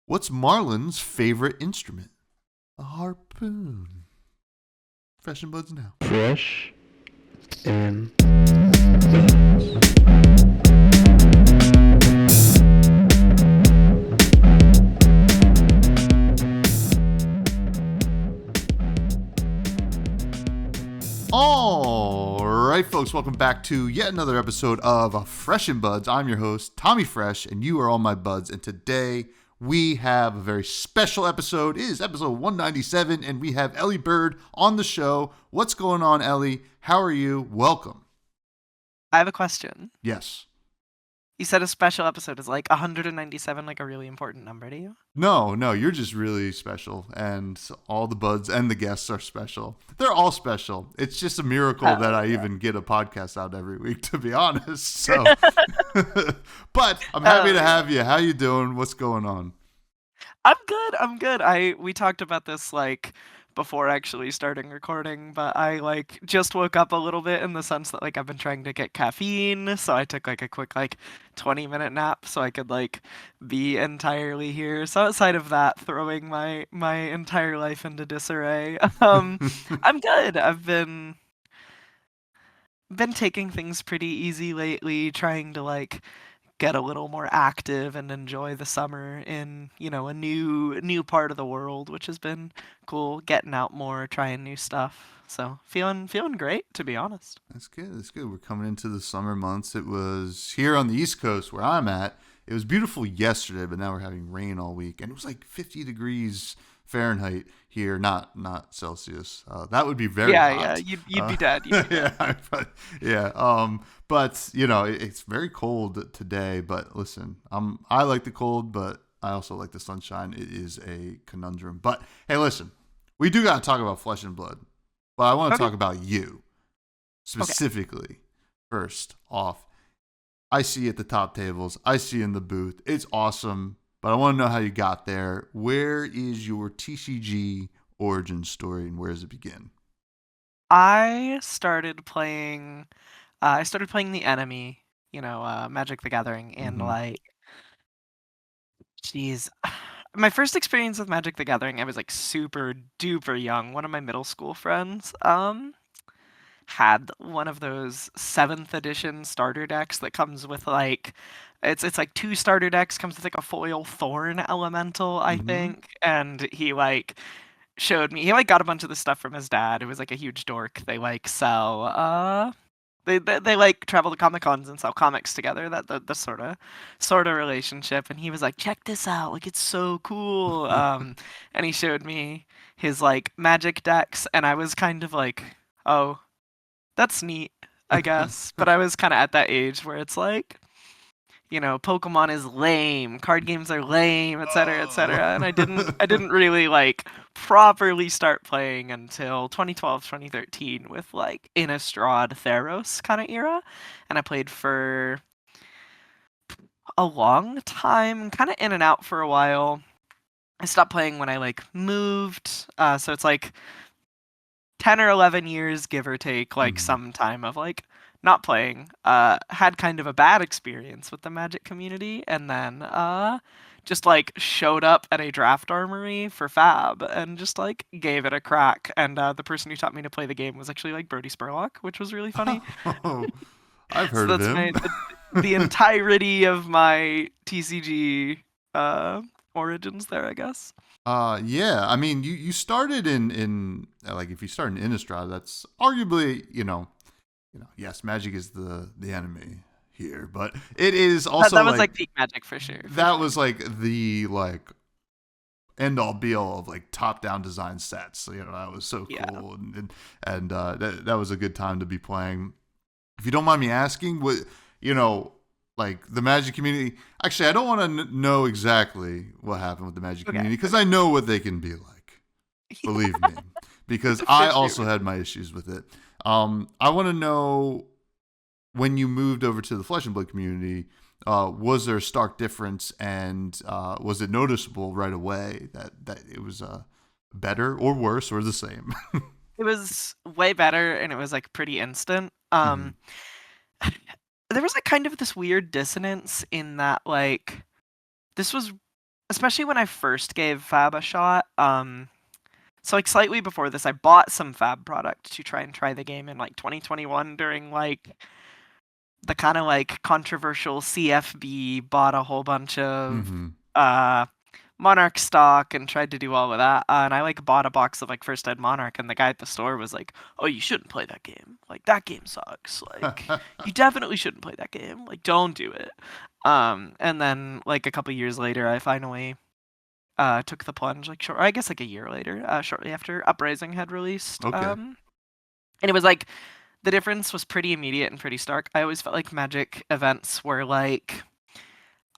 What's Marlin's favorite instrument? A harpoon. Fresh and buds now. Fresh and All right, folks, welcome back to yet another episode of Fresh and Buds. I'm your host, Tommy Fresh, and you are all my buds. And today we have a very special episode. It is episode 197, and we have Elly Bird on the show. What's going on, Elly? How are you? Welcome. I have a question. Yes. You said a special episode is like 197, like a really important number to you? No, you're just really special, and all the buds and the guests are special. They're all special. It's just a miracle that I even get a podcast out every week, to be honest. So, but I'm happy to have you. How you doing? What's going on? I'm good. We talked about this like before actually starting recording, but I just woke up a little bit in the sense that I've been trying to get caffeine, so I took a quick 20-minute nap so I could be entirely here. So outside of that, throwing my entire life into disarray, I'm good. I've been taking things pretty easy lately, trying to get a little more active and enjoy the summer in, a new part of the world, which has been cool, getting out more, trying new stuff. So feeling great, to be honest. That's good. We're coming into the summer months. It was here on the East Coast where I'm at. It was beautiful yesterday, but now we're having rain all week, and it was 50 degrees Fahrenheit here, not Celsius. That would be very hot. You'd be dead. But it's very cold today. But listen, I like the cold, but I also like the sunshine. It is a conundrum. But hey, listen, we do got to talk about flesh and blood, but I want to talk about you specifically. First off, I see you at the top tables. I see you in the booth. It's awesome. But I want to know how you got there. Where is your TCG origin story, and where does it begin? I started playing the enemy, Magic the Gathering, and jeez. My first experience with Magic the Gathering, I was super duper young. One of my middle school friends had one of those 7th edition starter decks that comes with it's two starter decks, comes with a foil thorn elemental, I think, and he showed me. He got a bunch of this stuff from his dad, who was a huge dork. They sell they travel to Comic Cons and sell comics together. That the sort of relationship. And he was check this out, it's so cool. And he showed me his Magic decks, and I was kind of oh, that's neat, I guess. But I was kind of at that age where it's Pokemon is lame, card games are lame, etc., etc. And I didn't really properly start playing until 2012, 2013 with Innistrad, Theros kind of era. And I played for a long time, kind of in and out for a while. I stopped playing when I moved, so it's 10 or 11 years, give or take, some time of not playing. Had kind of a bad experience with the Magic community, and then just showed up at a draft armory for Fab and just gave it a crack. And the person who taught me to play the game was actually Brody Spurlock, which was really funny. Oh, I've heard of him. The entirety of my TCG origins there, I guess. Yeah. I mean, you started in if you start in Innistrad, that's arguably, yes, Magic is the enemy here, but it is also that was peak Magic for sure. That was the end all be all of top down design sets. That was so cool, and that was a good time to be playing. If you don't mind me asking, what the Magic community. Actually, I don't want to know exactly what happened with the Magic community, because I know what they can be like. Believe me, because I also had my issues with it. I want to know, when you moved over to the Flesh and Blood community, was there a stark difference, and was it noticeable right away that it was better or worse or the same? It was way better, and it was pretty instant. There was kind of this weird dissonance in that this was especially when I first gave Fab a shot. So like slightly before this, I bought some Fab product to try the game in like 2021 during like the kind of like controversial CFB. Bought a whole bunch of Mm-hmm. Monarch stock and tried to do all of that. And I like bought a box of like First Ed Monarch, and the guy at the store was like, "Oh, you shouldn't play that game. Like that game sucks. Like you definitely shouldn't play that game. Like don't do it." And then like a couple years later, I finally took the plunge. Like I guess like a year later, shortly after Uprising had released. Okay. And it was like the difference was pretty immediate and pretty stark. I always felt like Magic events were like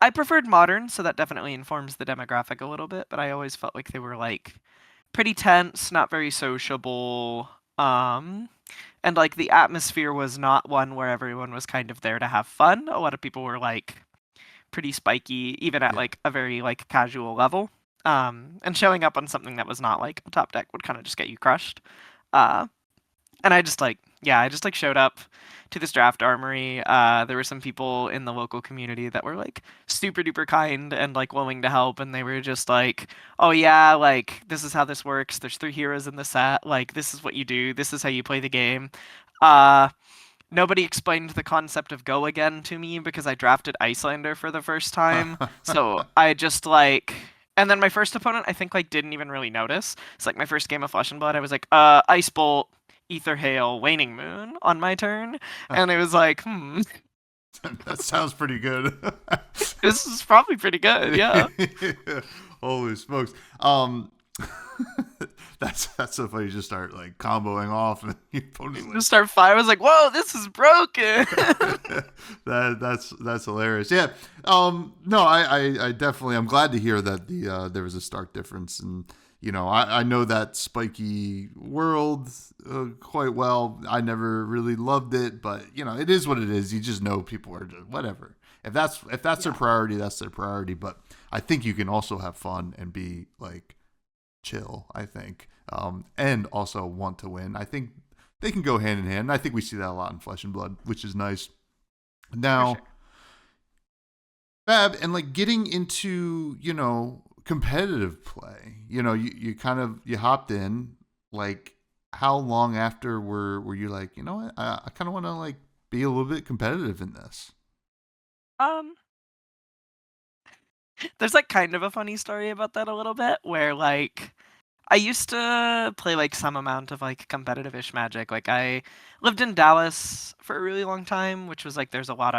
I preferred modern, so that definitely informs the demographic a little bit, but I always felt like they were like pretty tense, not very sociable. And like the atmosphere was not one where everyone was kind of there to have fun. A lot of people were like pretty spiky, even at Yeah. like a very like casual level. And showing up on something that was not like a top deck would kind of just get you crushed. Uh, and I just like, yeah, I just like showed up to this draft armory. There were some people in the local community that were like super duper kind and like willing to help, and they were just like, "Oh yeah, like this is how this works. There's 3 heroes in the set. Like this is what you do. This is how you play the game." Uh, Nobody explained the concept of go again to me because I drafted Icelander for the first time. So I just like. And then my first opponent, I think, like, didn't even really notice. It's like my first game of Flesh and Blood. I was like, Ice Bolt, Ether Hail, Waning Moon on my turn. And it was like, That sounds pretty good. this is probably pretty good, yeah. Holy smokes. That's so funny. You just start like comboing off and your opponent's like Just start fire. I was like, whoa, this is broken. that's hilarious. Yeah. No, I definitely I'm glad to hear that there was a stark difference, and I know that spiky world quite well. I never really loved it, but it is what it is. You just know people are just whatever. If that's their priority, that's their priority. But I think you can also have fun and be like chill, I think, and also want to win. I think they can go hand in hand. I think we see that a lot in Flesh and Blood, which is nice. Now, sure. Fab, and like getting into competitive play. You kind of you hopped in. Like, how long after were you like, what, I kind of want to like be a little bit competitive in this? Um, there's like kind of a funny story about that a little bit where like I used to play like some amount of like competitive-ish Magic. Like I lived in Dallas for a really long time, which was like there's a lot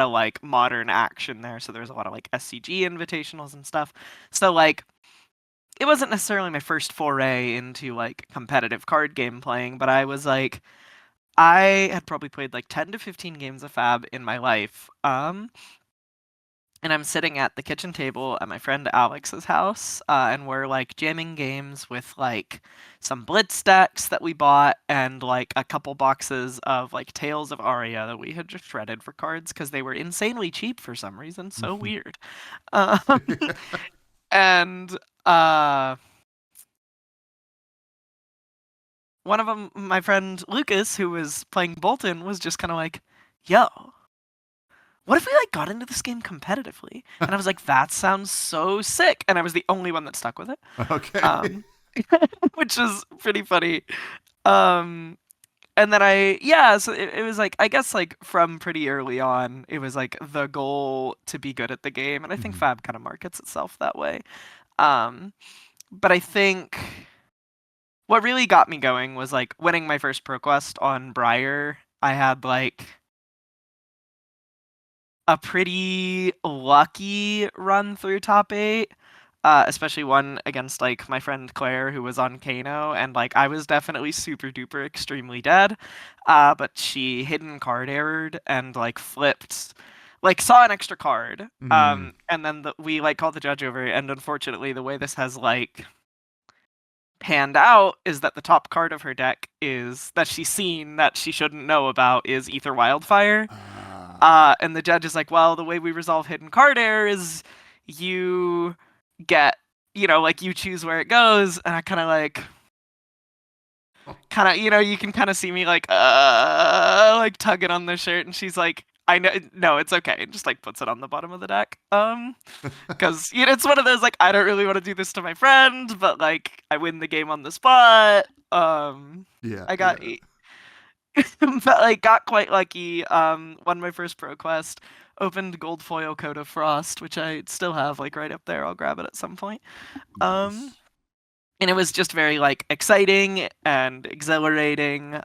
of like modern action there, so there's a lot of like SCG invitationals and stuff. So like it wasn't necessarily my first foray into like competitive card game playing, but I was like I had probably played like 10 to 15 games of Fab in my life. And I'm sitting at the kitchen table at my friend Alex's house, and we're like jamming games with like some Blitz decks that we bought, and like a couple boxes of like Tales of Aria that we had just shredded for cards because they were insanely cheap for some reason. So weird. Um, and one of them, my friend Lucas, who was playing Bolton, was just kind of like, "Yo, what if we like got into this game competitively?" And I was like, that sounds so sick. And I was the only one that stuck with it. Okay. Which was pretty funny. Um, and then so it was like, I guess like from pretty early on, it was like the goal to be good at the game. And I think Mhm. Fab kind of markets itself that way. Um, but I think what really got me going was like winning my first ProQuest on Briar. I had like a pretty lucky run through top 8, especially one against like my friend Claire who was on Kano, and like I was definitely super duper extremely dead, but she hidden card errored and like flipped, like saw an extra card, Mhm. and then we like called the judge over, and unfortunately the way this has like panned out is that the top card of her deck is that she's seen that she shouldn't know about is Ether Wildfire. Ah. And the judge is like, well, the way we resolve hidden card error is you get, like you choose where it goes. And I kind of, you can kind of see me like tugging on the shirt. And she's like, I know. No, it's okay. It just like puts it on the bottom of the deck. Because it's one of those like I don't really want to do this to my friend, but like I win the game on the spot. Yeah, I got yeah. but like got quite lucky. Won my first pro quest. Opened gold foil Code of Frost, which I still have like right up there. I'll grab it at some point. Um, Nice. and it was just very like exciting and exhilarating.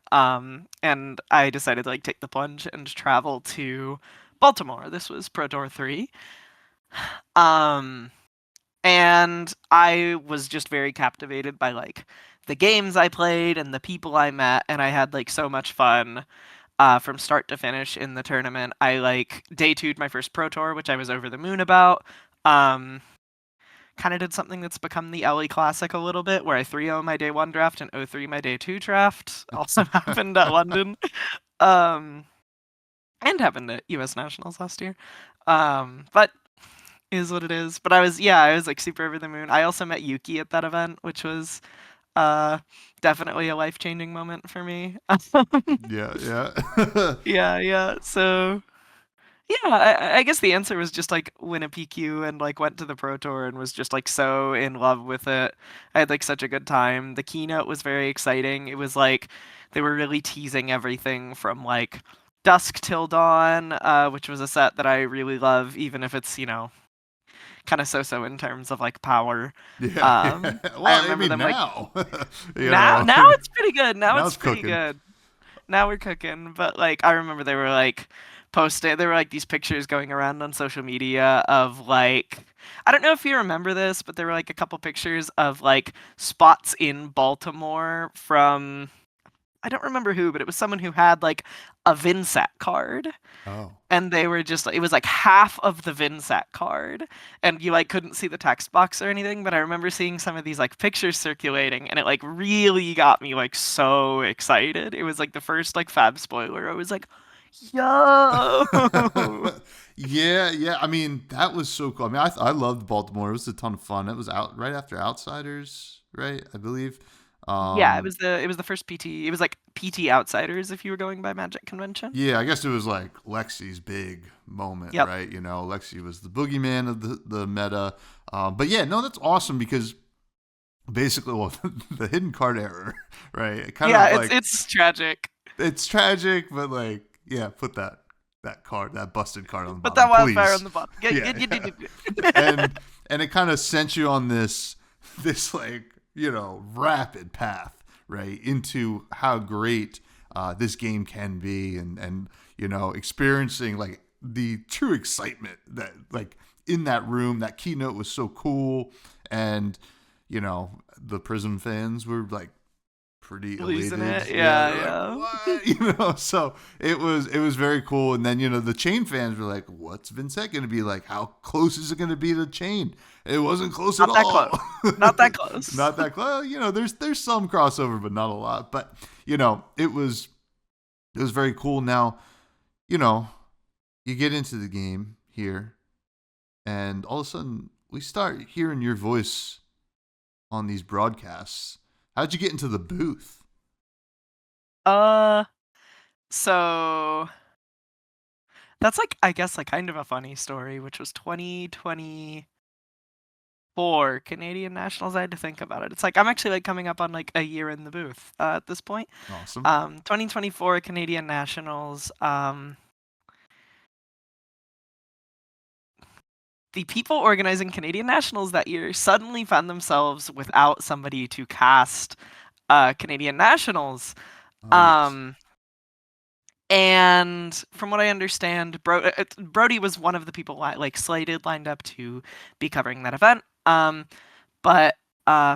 And I decided to like take the plunge and travel to Baltimore. This was Pro Tour 3. Um, and I was just very captivated by like the games I played and the people I met, and I had like so much fun from start to finish in the tournament. I like day two'd my first pro tour, which I was over the moon about. Um, kind of did something that's become the Elly Classic a little bit, where I 3-0 my day one draft and 0-3 my day two draft. Also happened at London, um, and happened at U.S. Nationals last year. But is what it is. But I was like super over the moon. I also met Yuki at that event, which was uh definitely a life-changing moment for me. Yeah, yeah. Yeah. So yeah, I guess the answer was just like win a PQ and like went to the Pro Tour and was just like so in love with it. I had like such a good time. The keynote was very exciting. It was like they were really teasing everything from like Dusk Till Dawn, which was a set that I really love, even if it's, kind of so-so in terms of like power. Yeah, yeah. I Well, I remember mean them like now, now it's pretty good. Now now it's it's pretty cooking. good. Now we're cooking. But like I remember they were like posted there were like these pictures going around on social media of like I don't know if you remember this, but there were like a couple pictures of like spots in Baltimore from I don't remember who, but it was someone who had like a Vinsat card. Oh, And they were just it was like half of the Vinsat card, and you like couldn't see the text box or anything, but I remember seeing some of these like pictures circulating, and it like really got me like so excited. It was like the first like fab spoiler. I was like, yo. yeah, yeah. I mean, that was so cool. I mean, I loved Baltimore. It was a ton of fun. It was out right after Outsiders, right? I believe. Yeah, it Um, was the first PT. It was like PT Outsiders if you were going by Magic Convention. yeah, I guess it was like Lexi's big moment, Yep. right? Lexi was the boogeyman of the meta. But yeah, no, that's awesome because basically, well, the hidden card error, right? It kind Yeah, of like it's tragic. it's tragic, but like, yeah, put that card, that busted card on the Put bottom, that wildfire on please. the bottom. Yeah, Yeah, yeah, yeah. yeah. And it kind of sent you on this like rapid path right into how great this game can be, and experiencing like the true excitement that like in that room. That keynote was so cool, and the Prism fans were like pretty Losing elated. it. Yeah, Yeah, they're like, yeah. what? So it was very cool. And then, the chain fans were like, what's Vincent gonna be like? How close is it gonna be to chain? It wasn't close at Not that all. close. Not that close. Not that close. There's some crossover, but not a lot. But it was very cool. Now, you know, you get into the game here, and all of a sudden we start hearing your voice on these broadcasts. How'd you get into the booth? Uh, so that's like I guess like kind of a funny story, which was 2024 Canadian Nationals. I had to think about it. It's like I'm actually like coming up on like a year in the booth at this point. Awesome. 2024 Canadian Nationals. The people organizing Canadian Nationals that year suddenly found themselves without somebody to cast Canadian Nationals. Oh yes. Um, And from what I understand, Brody was one of the people like slated, lined up to be covering that event. But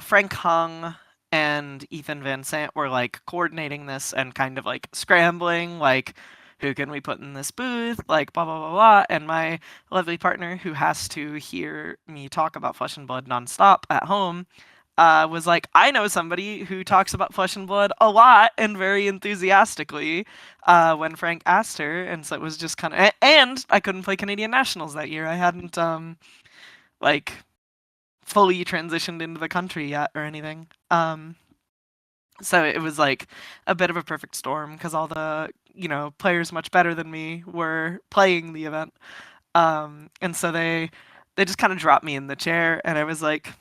Frank Hung and Ethan Van Sant were like coordinating this and kind of like scrambling, like who can we put in this booth, like blah blah blah blah. And my lovely partner, who has to hear me talk about Flesh and Blood nonstop at home, was like, I know somebody who talks about Flesh and Blood a lot and very enthusiastically when Frank asked her. And so it was just kind of, and I couldn't play Canadian Nationals that year. I hadn't like fully transitioned into the country yet or anything. So it was like a bit of a perfect storm because all the, players much better than me were playing the event. And so they just kind of dropped me in the chair, and I was like,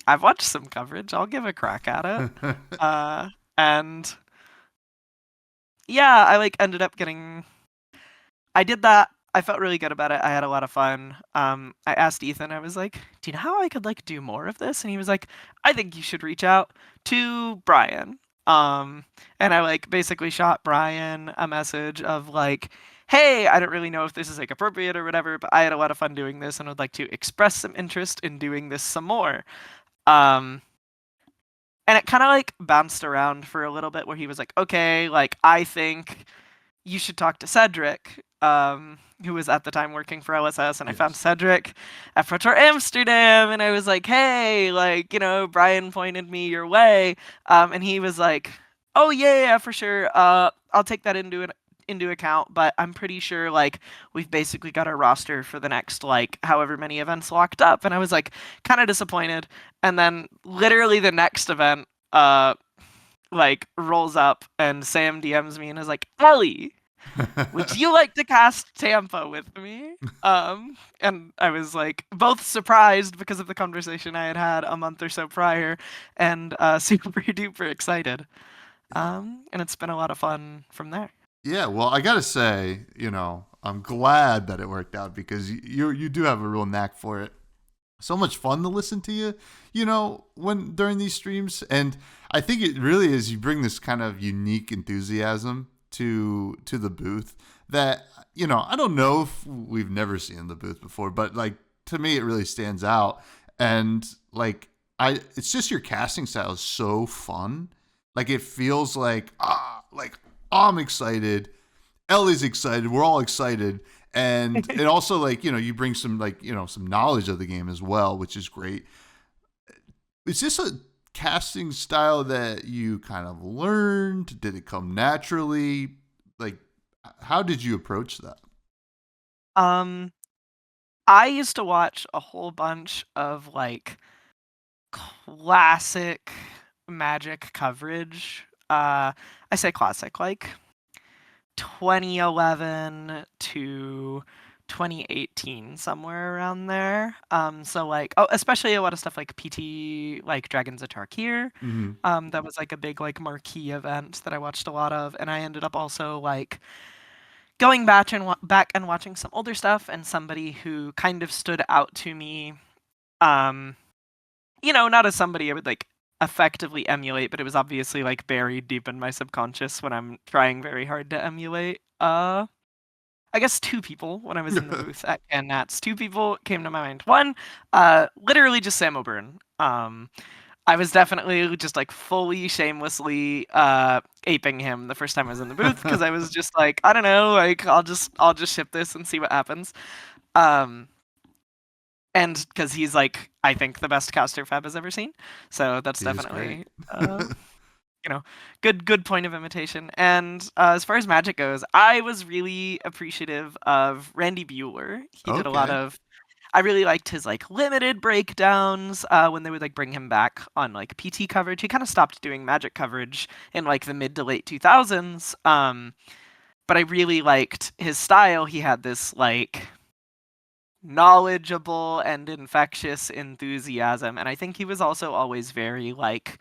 I've watched some coverage. I'll give a crack at it. And yeah, I like ended up getting. I did that. I felt really good about it. I had a lot of fun. I asked Ethan. I was like, "Do you know how I could like do more of this?" And he was like, "I think you should reach out to Brian." And I like basically shot Brian a message of like, "Hey, I don't really know if this is like appropriate or whatever, but I had a lot of fun doing this and would like to express some interest in doing this some more." Um, and it kind of like bounced around for a little bit where he was like, "Okay, like I think you should talk to Cedric," who was at the time working for LSS, and I found Yes. Cedric at Pro Tour Amsterdam, and I was like, "Hey, like, Brian pointed me your way," and he was like, "Oh yeah, for sure. I'll take that into account, but I'm pretty sure like we've basically got our roster for the next like however many events locked up," and I was like kind of disappointed, and then literally the next event, like rolls up and Sam DMs me and is like, "Elly, would you like to cast Tampa with me?" And I was like both surprised because of the conversation I had had a month or so prior, and super duper excited. And it's been a lot of fun from there. Yeah, well, I gotta say, I'm glad that it worked out because you do have a real knack for it. So much fun to listen to you, when during these streams, and I think it really is. You bring this kind of unique enthusiasm to the booth that I don't know if we've never seen in the booth before, but like to me, it really stands out. And like it's just your casting style is so fun. Like it feels like I'm excited. Ellie's excited. We're all excited. And it also like, you bring some like, some knowledge of the game as well, which is great. Is this a casting style that you kind of learned? Did it come naturally? Like, how did you approach that? Um, I used to watch a whole bunch of like classic Magic coverage. I say classic, like 2011 to 2018, somewhere around there. So like, oh, especially a lot of stuff like PT, like Dragons of Tarkir. Mm-hmm. That was like a big like marquee event that I watched a lot of, and I ended up also like going back and watching some older stuff, and somebody who kind of stood out to me. Um, not as somebody I would like effectively emulate, but it was obviously like buried deep in my subconscious when I'm trying very hard to emulate. I guess two people when I was in the booth at Nats. Two people came to my mind. One, literally just Sam O'Byrne. I was definitely just like fully shamelessly aping him the first time I was in the booth because I was just like, I don't know, like I'll just ship this and see what happens. Um, and because he's like I think the best caster Fab has ever seen, so that's He is great. definitely good point of imitation. And as far as Magic goes, I was really appreciative of Randy Bueller. He did a lot Okay. of. I really liked his like limited breakdowns when they would like bring him back on like PT coverage. He kind of stopped doing Magic coverage in like the mid to late 2000s. But I really liked his style. He had this like knowledgeable and infectious enthusiasm, and I think he was also always very like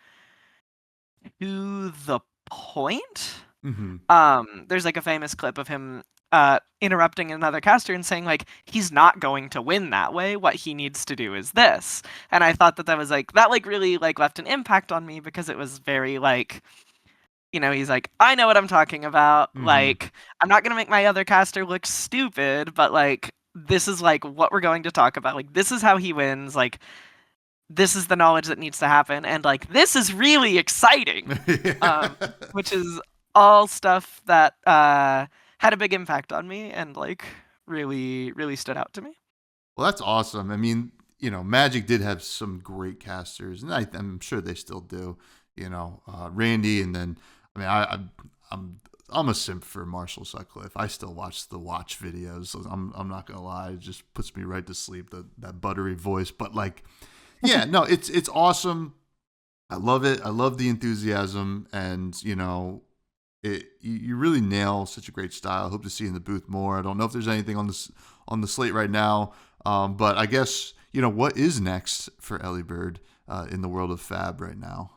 to the point. Mm-hmm. There's like a famous clip of him interrupting another caster and saying like he's not going to win that way. What he needs to do is this. And I thought that was like that like really like left an impact on me because it was very like he's like I know what I'm talking about. Mm-hmm. Like I'm not gonna make my other caster look stupid, but like this is like what we're going to talk about. Like this is how he wins. Like this is the knowledge that needs to happen, and like this is really exciting, which is all stuff that had a big impact on me and like really really stood out to me. Well, that's awesome. I mean, Magic did have some great casters, and I'm sure they still do. Randy, and then I mean, I'm a simp for Marshall Sutcliffe. I still watch the watch videos. So I'm not gonna lie, it just puts me right to sleep. That buttery voice, but like, yeah, no, it's awesome. I love it. I love the enthusiasm, and you really nail such a great style. I hope to see you in the booth more. I don't know if there's anything on the slate right now, but I guess what is next for Elly Bird in the world of Fab right now.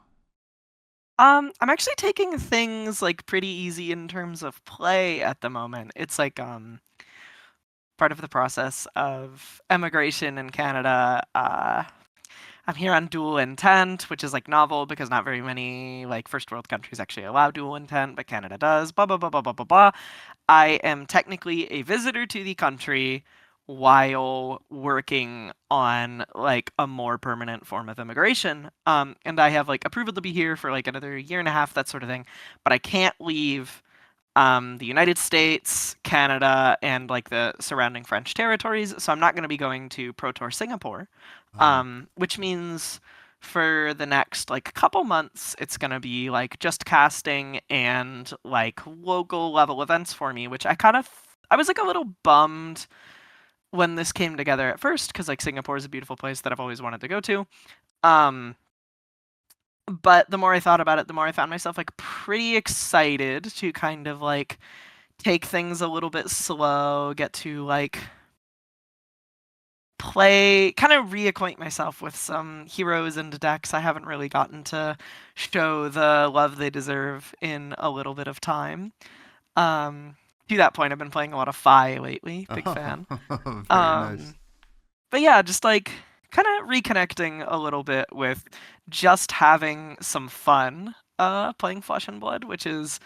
I'm actually taking things like pretty easy in terms of play at the moment. It's like part of the process of emigration in Canada. I'm here on dual intent, which is like novel because not very many like first world countries actually allow dual intent, but Canada does. Blah blah blah blah blah blah blah. I am technically a visitor to the country while working on like a more permanent form of immigration. And I have like approval to be here for like another year and a half, that sort of thing. But I can't leave the United States, Canada, and like the surrounding French territories. So I'm not going to be going to Pro Tour Singapore, which means for the next like couple months, it's going to be like just casting and like local level events for me, which I was like a little bummed when this came together at first because like Singapore is a beautiful place that I've always wanted to go to. Um, but the more I thought about it, the more I found myself like pretty excited to kind of like take things a little bit slow, get to like play, kind of reacquaint myself with some heroes and decks I haven't really gotten to show the love they deserve in a little bit of time. To that point, I've been playing a lot of Fi lately. Big fan. Very nice. But yeah, just like kind of reconnecting a little bit with just having some fun playing Flesh and Blood, which is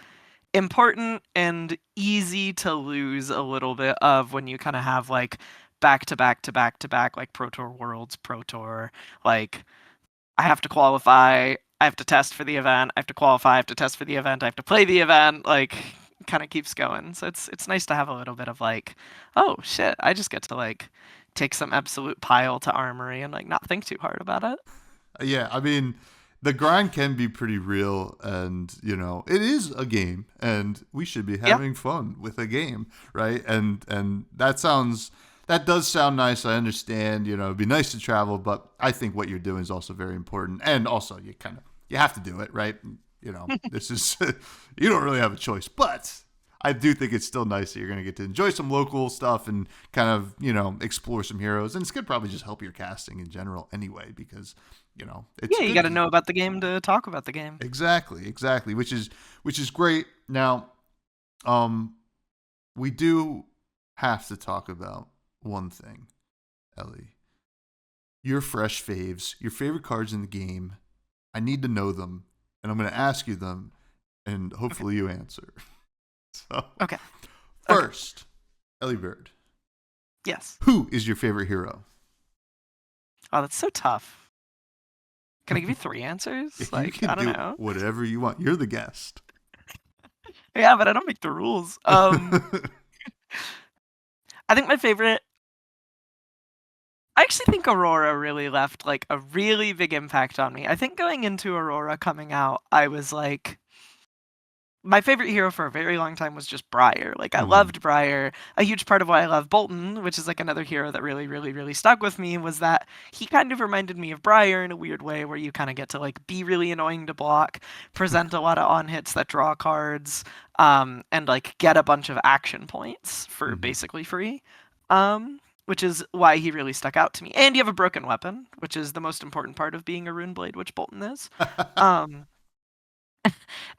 important and easy to lose a little bit of when you kind of have like back to back to back to back like Pro Tour Worlds, Pro Tour, like I have to qualify, I have to test for the event, I have to qualify, I have to test for the event, I have to play the event, like kind of keeps going. So it's nice to have a little bit of like, oh shit, I just get to like take some absolute pile to armory and like not think too hard about it. Yeah, I mean, the grind can be pretty real, and it is a game, and we should be Yeah. having fun with a game, right? And that does sound nice. I understand, it'd be nice to travel, but I think what you're doing is also very important, and also you have to do it, right? This is you don't really have a choice, but I do think it's still nice that you're going to get to enjoy some local stuff and kind of, explore some heroes. And it's going to probably just help your casting in general anyway, because, it's Yeah, you good. got to know about the game to talk about the game. Exactly. Which is great. Now, we do have to talk about one thing, Elly. Your fresh faves, your favorite cards in the game. I need to know them, and I'm going to ask you them, and hopefully you answer. So, Okay. first, Elly Bird. Yes. Who is your favorite hero? Oh, that's so tough. Can I give you three answers? You Like, can I don't do know. whatever you want. You're the guest. Yeah, but I don't make the rules. I think my favorite. I actually think Aurora really left like a really big impact on me. I think going into Aurora coming out, I was like, my favorite hero for a very long time was just Briar. Like I loved Briar. A huge part of why I love Bolton, which is like another hero that really, really, really stuck with me, was that he kind of reminded me of Briar in a weird way, where you kind of get to like be really annoying to block, present a lot of on hits that draw cards, and like get a bunch of action points for basically free. Which is why he really stuck out to me. And you have a broken weapon, which is the most important part of being a Rune Blade, which Bolton is.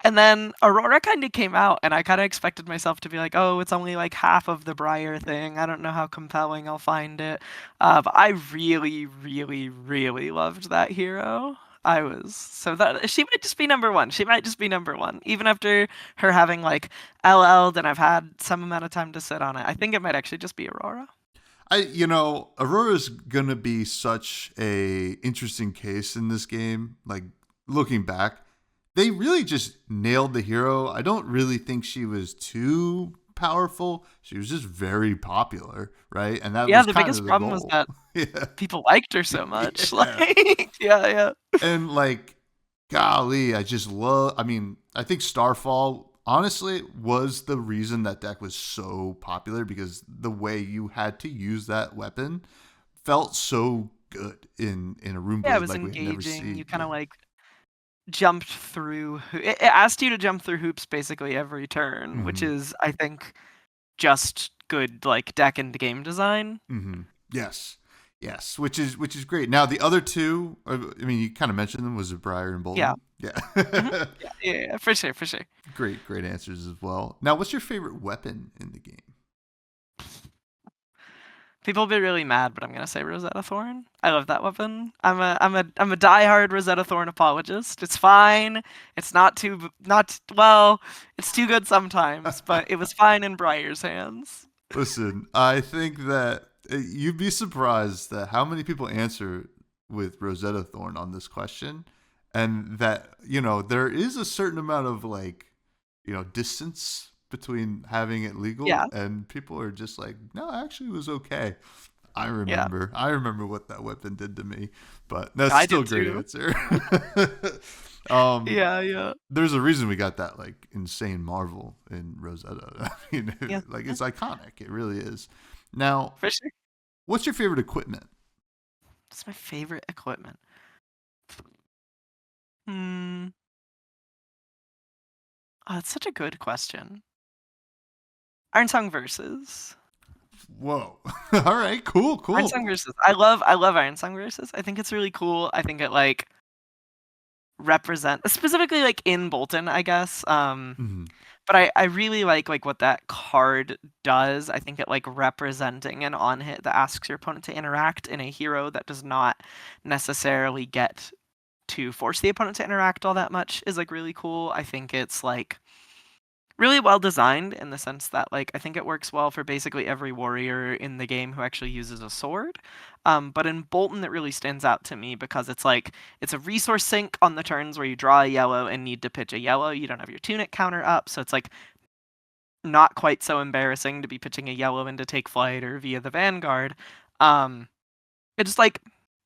And then Aurora kind of came out, and I kind of expected myself to be like, oh, it's only like half of the Briar thing. I don't know how compelling I'll find it. But I really, really, really loved that hero. That she might just be number one. She might just be number one. Even after her having like LL'd and I've had some amount of time to sit on it, I think it might actually just be Aurora. Aurora's gonna be such a interesting case in this game. Like looking back, they really just nailed the hero. I don't really think she was too powerful. She was just very popular, right? And that was The kind biggest of the problem was goal. that Yeah. people liked her so much. Yeah. Like, yeah. And like, golly, I just love. I mean, I think Starfall honestly was the reason that deck was so popular, because the way you had to use that weapon felt so good in a room Yeah, it blade was like we had never engaging. seen. You kind of like jumped through. It asked you to jump through hoops basically every turn, which Mm-hmm. is, I think, just good like deck and game design. Mm-hmm. Yes. Yes, which is great. Now the other two, I mean, you kind of mentioned them. Was it Briar and Yeah. Bolton? Yeah. Yeah, for sure, for sure. Great answers as well. Now, what's your favorite weapon in the game? People will be really mad, but I'm gonna say Rosetta Thorn. I love that weapon. I'm a diehard Rosetta Thorn apologist. It's fine. It's well. It's too good sometimes, but it was fine in Briar's hands. Listen, I think that you'd be surprised at how many people answer with Rosetta Thorn on this question, and that there is a certain amount of distance between having it legal, Yeah, and people are just like, no, actually, it was okay. I yeah. remember. I remember what that weapon did to me, but that's I still a did great too. answer. um, Yeah, yeah, there's a reason we got that insane marvel in Rosetta. I mean, yeah, yeah. it's iconic. It really is. Now, For sure. what's your favorite equipment? What's my favorite equipment? Hmm. Oh, that's such a good question. Ironsong versus. Whoa! All right, cool. Ironsong versus. I love Ironsong versus. I think it's really cool. I think it represent specifically in Bolton, I guess. Hmm. But I really like what that card does. I think it representing an on hit that asks your opponent to interact in a hero that does not necessarily get to force the opponent to interact all that much is really cool. I think it's really well designed in the sense that I think it works well for basically every warrior in the game who actually uses a sword. But in Bolton, it really stands out to me because it's a resource sink on the turns where you draw a yellow and need to pitch a yellow. You don't have your tunic counter up, so it's not quite so embarrassing to be pitching a yellow into take flight or via the Vanguard. Um, it just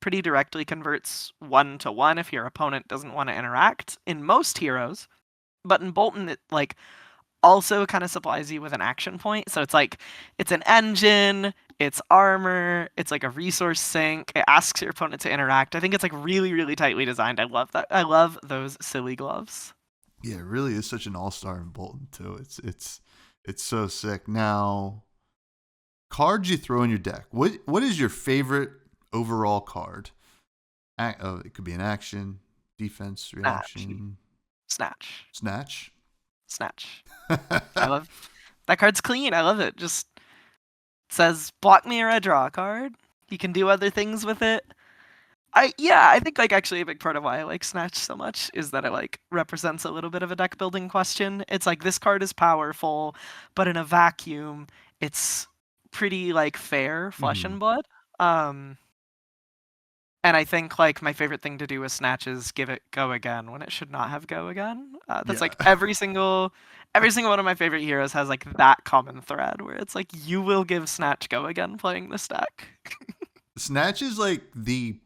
pretty directly converts 1-1 if your opponent doesn't want to interact in most heroes. But in Bolton, it also kind of supplies you with an action point. So it's an engine, it's armor, it's a resource sink. It asks your opponent to interact. I think it's really, really tightly designed. I love that. I love those silly gloves. Yeah, it really is such an all-star in Bolton too. It's so sick. Now, cards you throw in your deck. What is your favorite overall card? It could be an action, defense, Snatch. reaction, Snatch. snatch. Snatch. I love that card's clean. I love it. Just says block me or I draw a card. You can do other things with it. I think actually a big part of why I like Snatch so much is that it represents a little bit of a deck building question. It's this card is powerful, but in a vacuum, it's pretty fair flesh Hmm. and blood. Um and I think my favorite thing to do with Snatch is give it go again when it should not have go again. That's Yeah. every single one of my favorite heroes has that common thread where it's you will give Snatch go again playing this deck. Snatch is the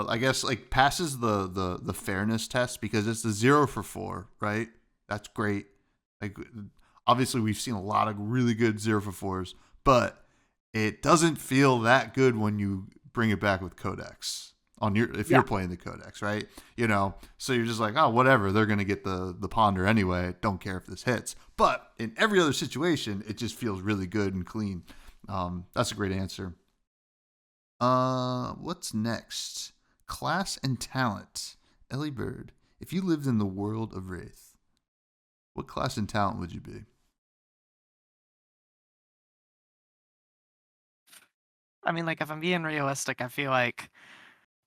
I guess passes the fairness test because it's the 0 for 4, right? That's great. Like obviously we've seen a lot of really good 0 for 4s, but it doesn't feel that good when you bring it back with Codex if Yeah. you're playing the Codex, right? So you're just like, oh, whatever, they're gonna get the ponder anyway. Don't care if this hits. But in every other situation, it just feels really good and clean. That's a great answer. What's next? Class and talent. Elly Bird. If you lived in the world of Wraith, what class and talent would you be? I mean, if I'm being realistic, I feel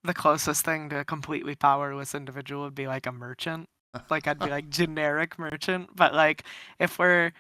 the closest thing to a completely powerless individual would be a merchant. I'd be generic merchant, but if we're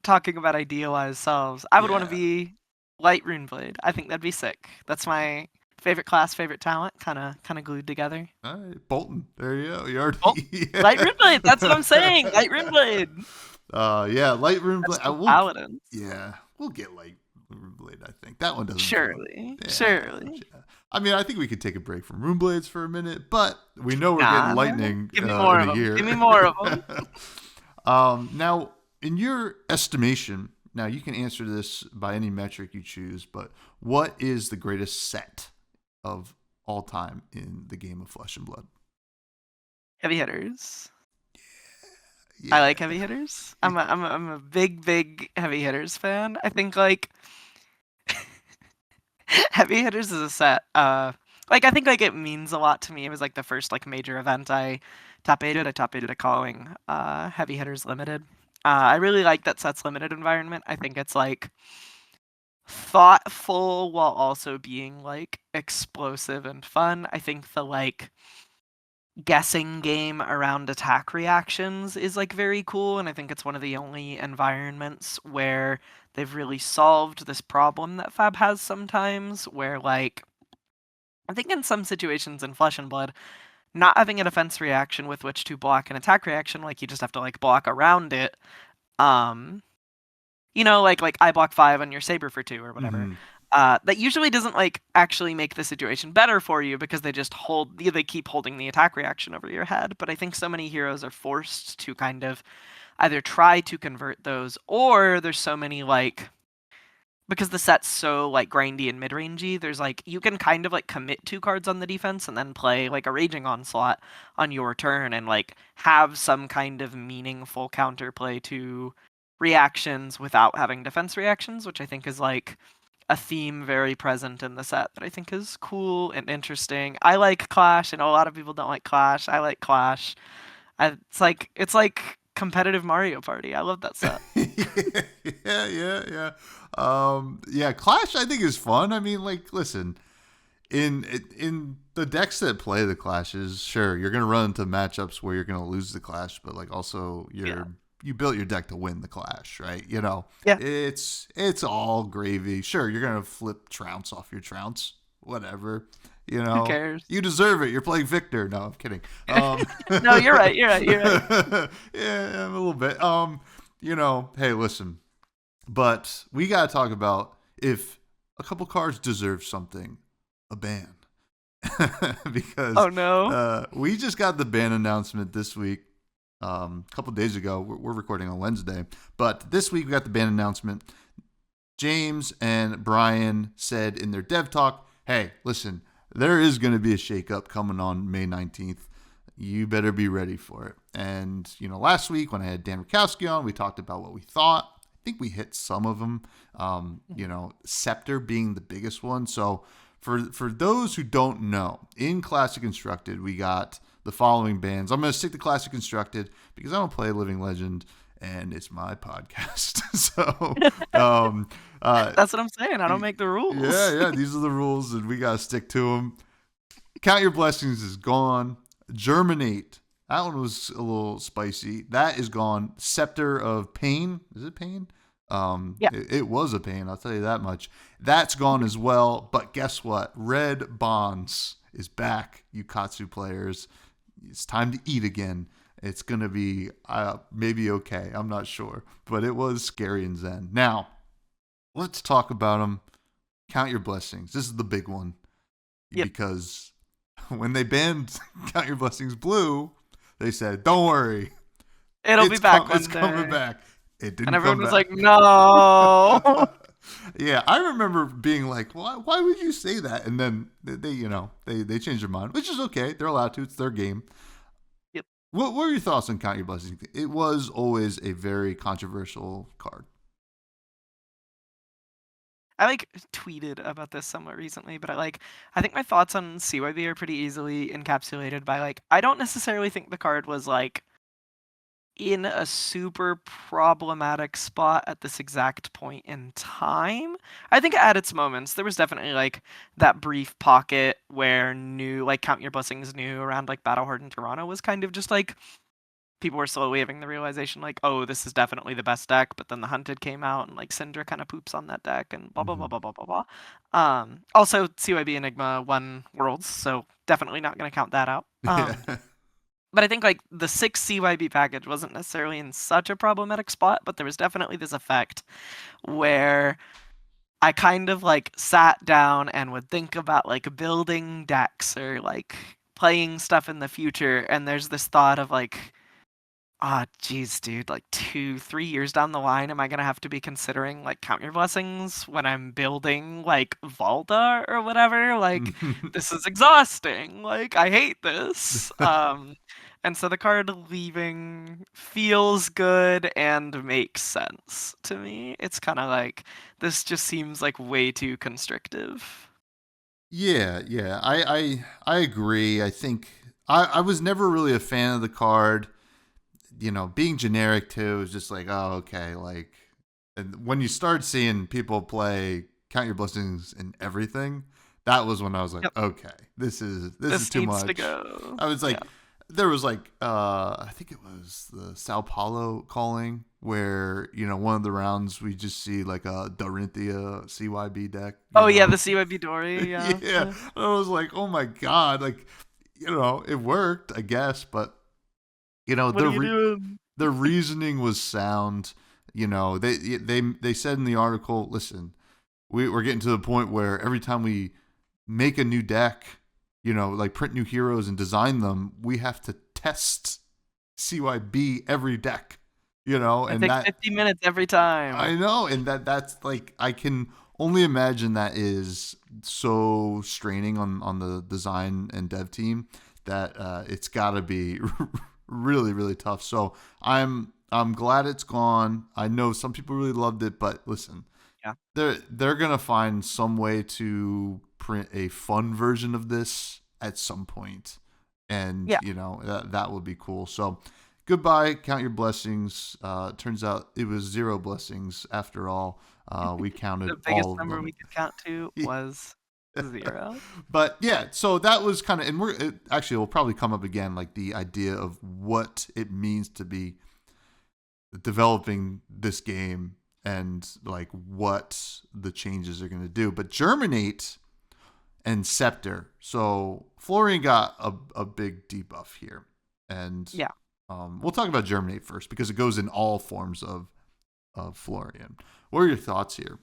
talking about idealized selves, I would want to Yeah. be light runeblade. I think that'd be sick. That's my favorite class, favorite talent, kind of glued together. All right, Bolton. There you go. You Oh, already. light runeblade. That's what I'm saying. Light runeblade. Yeah, Lightroom That's Blade. still paladins. Yeah, we'll get Lightroom Blade. I think that one doesn't feel. Surely, Yeah, surely. yeah. I mean, I think we could take a break from Rune Blades for a minute, but we know we're getting Nah, lightning give me more in a of them. year. Give me more of them. Now, in your estimation, now you can answer this by any metric you choose, but what is the greatest set of all time in the game of Flesh and Blood? Heavy hitters. I Yeah. like heavy hitters. I'm a big heavy hitters fan. I think like heavy hitters is a set. Like I think like it means a lot to me. It was like the first like major event I top eighted. I top eighted a calling heavy hitters limited. I really like that set's limited environment. I think it's like thoughtful while also being like explosive and fun. I think the like guessing game around attack reactions is like very cool, and I think it's one of the only environments where they've really solved this problem that Fab has sometimes, where like I think in some situations in Flesh and Blood, not having a defense reaction with which to block an attack reaction, like you just have to like block around it. Um, like I block 5 on your saber for 2 or whatever. Mm-hmm. That usually doesn't like actually make the situation better for you because they keep holding the attack reaction over your head. But I think so many heroes are forced to kind of either try to convert those, or there's so many like, because the set's so like grindy and mid-rangey, there's like you can kind of like commit 2 cards on the defense and then play like a Raging Onslaught on your turn and like have some kind of meaningful counterplay to reactions without having defense reactions, which I think is like a theme very present in the set that I think is cool and interesting. I like Clash. I know a lot of people don't like Clash. I like Clash. It's like competitive Mario Party. I love that set. Yeah. Yeah. Clash, I think, is fun. I mean, like, listen, in the decks that play the Clashes, sure, you're gonna run into matchups where you're gonna lose the Clash, but like also you built your deck to win the Clash, right? Yeah. It's all gravy. Sure, you're gonna flip Trounce off your Trounce, whatever. Who cares? You deserve it. You're playing Victor. No, I'm kidding. No, you're right. You're right. Yeah, a little bit. Hey, listen. But we got to talk about if a couple cards deserve something, a ban. Because Oh no. we just got the ban announcement this week. A couple days ago. We're recording on Wednesday. But this week we got the ban announcement. James and Brian said in their dev talk, hey, listen, there is going to be a shakeup coming on May 19th. You better be ready for it. And, last week when I had Dan Rakowski on, we talked about what we thought. I think we hit some of them, Scepter being the biggest one. So for those who don't know, in Classic Constructed, we got the following bands. I'm going to stick to Classic Constructed because I don't play Living Legend and it's my podcast. So that's what I'm saying. I don't make the rules. Yeah. These are the rules, and we gotta stick to them. Count Your Blessings is gone. Germinate. That one was a little spicy. That is gone. Scepter of Pain. Is it Pain? Yeah. It was a pain. I'll tell you that much. That's gone as well. But guess what? Red Bonds is back. You Katsu players, it's time to eat again. It's going to be maybe okay. I'm not sure. But it was scary and zen. Now, let's talk about them. Count Your Blessings. This is the big one. Yep. Because when they banned Count Your Blessings Blue, they said, don't worry. It'll be back one It's coming back. It didn't. And everyone come was back. like, no. Yeah, I remember being like, why would you say that? And then they changed their mind, which is okay. They're allowed to. It's their game. Yep. What were your thoughts on Count Your Blessings? It was always a very controversial card. I tweeted about this somewhat recently, but I think my thoughts on CYB are pretty easily encapsulated by I don't necessarily think the card was in a super problematic spot at this exact point in time. I think at its moments there was definitely that brief pocket where Count Your Blessings new around Battle Hardened Toronto was kind of just people were slowly having the realization oh, this is definitely the best deck, but then the Hunted came out and Syndra kind of poops on that deck and blah blah blah blah blah blah blah. Also CYB Enigma won Worlds, so definitely not going to count that out. But I think the 6 CYB package wasn't necessarily in such a problematic spot, but there was definitely this effect where I kind of sat down and would think about building decks or playing stuff in the future, and there's this thought of geez, dude, 2-3 years down the line, am I gonna have to be considering Count Your Blessings when I'm building Valda or whatever? This is exhausting. I hate this. And so the card leaving feels good and makes sense to me. It's kind of like, this just seems like way too constrictive. Yeah. I agree. I think I was never really a fan of the card. Being generic too is just like, oh, okay. Like, and when you start seeing people play Count Your Blessings in everything, that was when I was like, Yep. okay, this is This too needs to much. go. I was like, Yeah. there was like, I think it was the Sao Paulo calling where one of the rounds we just see like a Dorinthia CYB deck. Oh yeah, the CYB Dory, yeah. Yeah, I was like, oh my god, like it worked, I guess, but What are you doing? the reasoning was sound. They said in the article, listen, we're getting to the point where every time we make a new deck, like print new heroes and design them, we have to test CYB every deck, It and takes that 50 minutes every time. I know, and that's like I can only imagine that is so straining on the design and dev team that it's got to be really really tough. So I'm glad it's gone. I know some people really loved it, but listen, Yeah. they're gonna find some way to print a fun version of this at some point, and Yeah. that would be cool. So goodbye, count your blessings. Turns out it was 0 blessings after all. We counted The biggest all of number them. we could count to was 0. But yeah, so that was kind of, and actually will probably come up again, like the idea of what it means to be developing this game and like what the changes are going to do. But Germinate and Scepter. So Florian got a big debuff here, and Yeah. we'll talk about Germinate first because it goes in all forms of Florian. What are your thoughts here?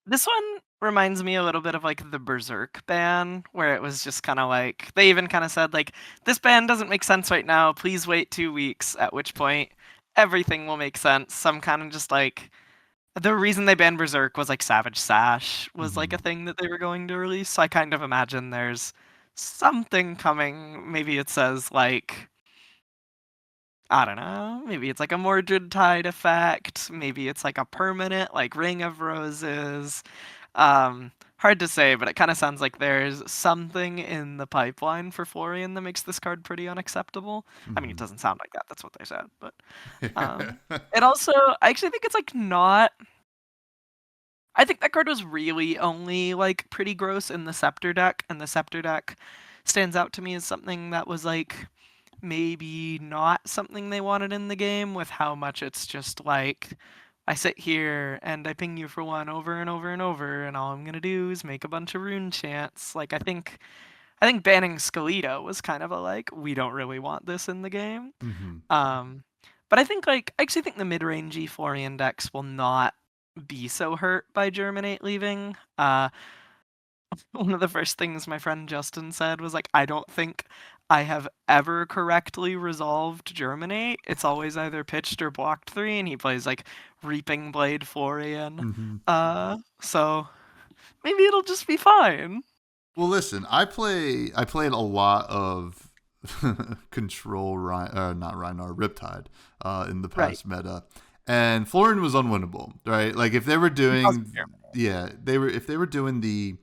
This one reminds me a little bit of like the Berserk ban, where it was just kind of like, they even kind of said like, this ban doesn't make sense right now, please wait 2 weeks, at which point everything will make sense. Some kind of just like, the reason they banned Berserk was like Savage Sash was like a thing that they were going to release, so I kind of imagine there's something coming. Maybe it says like, I don't know, maybe it's like a Mordred Tide effect, maybe it's like a permanent like Ring of Roses. Hard to say, but it kind of sounds like there's something in the pipeline for Florian that makes this card pretty unacceptable. I mean, it doesn't sound like that, that's what they said, but it also, I actually think it's like not, I think that card was really only like pretty gross in the Scepter deck, and the Scepter deck stands out to me as something that was like maybe not something they wanted in the game, with how much it's just like, I sit here and I ping you for 1 over and over and over, and all I'm gonna do is make a bunch of rune chants. Like I think banning Skeleta was kind of a like, we don't really want this in the game. But I think like, I actually think the mid-rangey Florian decks will not be so hurt by Germinate leaving. One of the first things my friend Justin said was like, I don't think I have ever correctly resolved Germinate. It's always either pitched or blocked 3, and he plays like Reaping Blade Florian. So maybe it'll just be fine. Well, listen, I played a lot of Control not Rhinar Riptide in the past meta, and Florian was unwinnable, right? Like if they were doing if they were doing the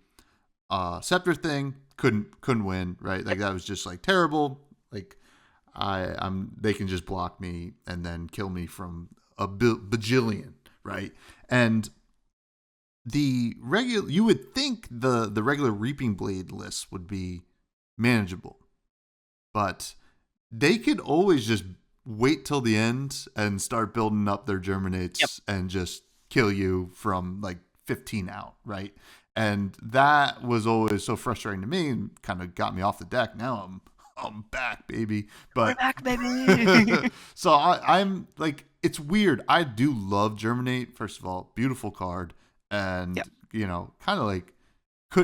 Scepter thing, couldn't win, right? Like that was just like terrible. Like they can just block me and then kill me from a bajillion, right? And you would think the regular Reaping Blade list would be manageable, but they could always just wait till the end and start building up their Germinates and just kill you from like 15 out, right? And that was always so frustrating to me and kind of got me off the deck. Now I'm back, baby. But we're back, baby. So I'm like, it's weird. I do love Germinate. First of all, beautiful card. And kind of like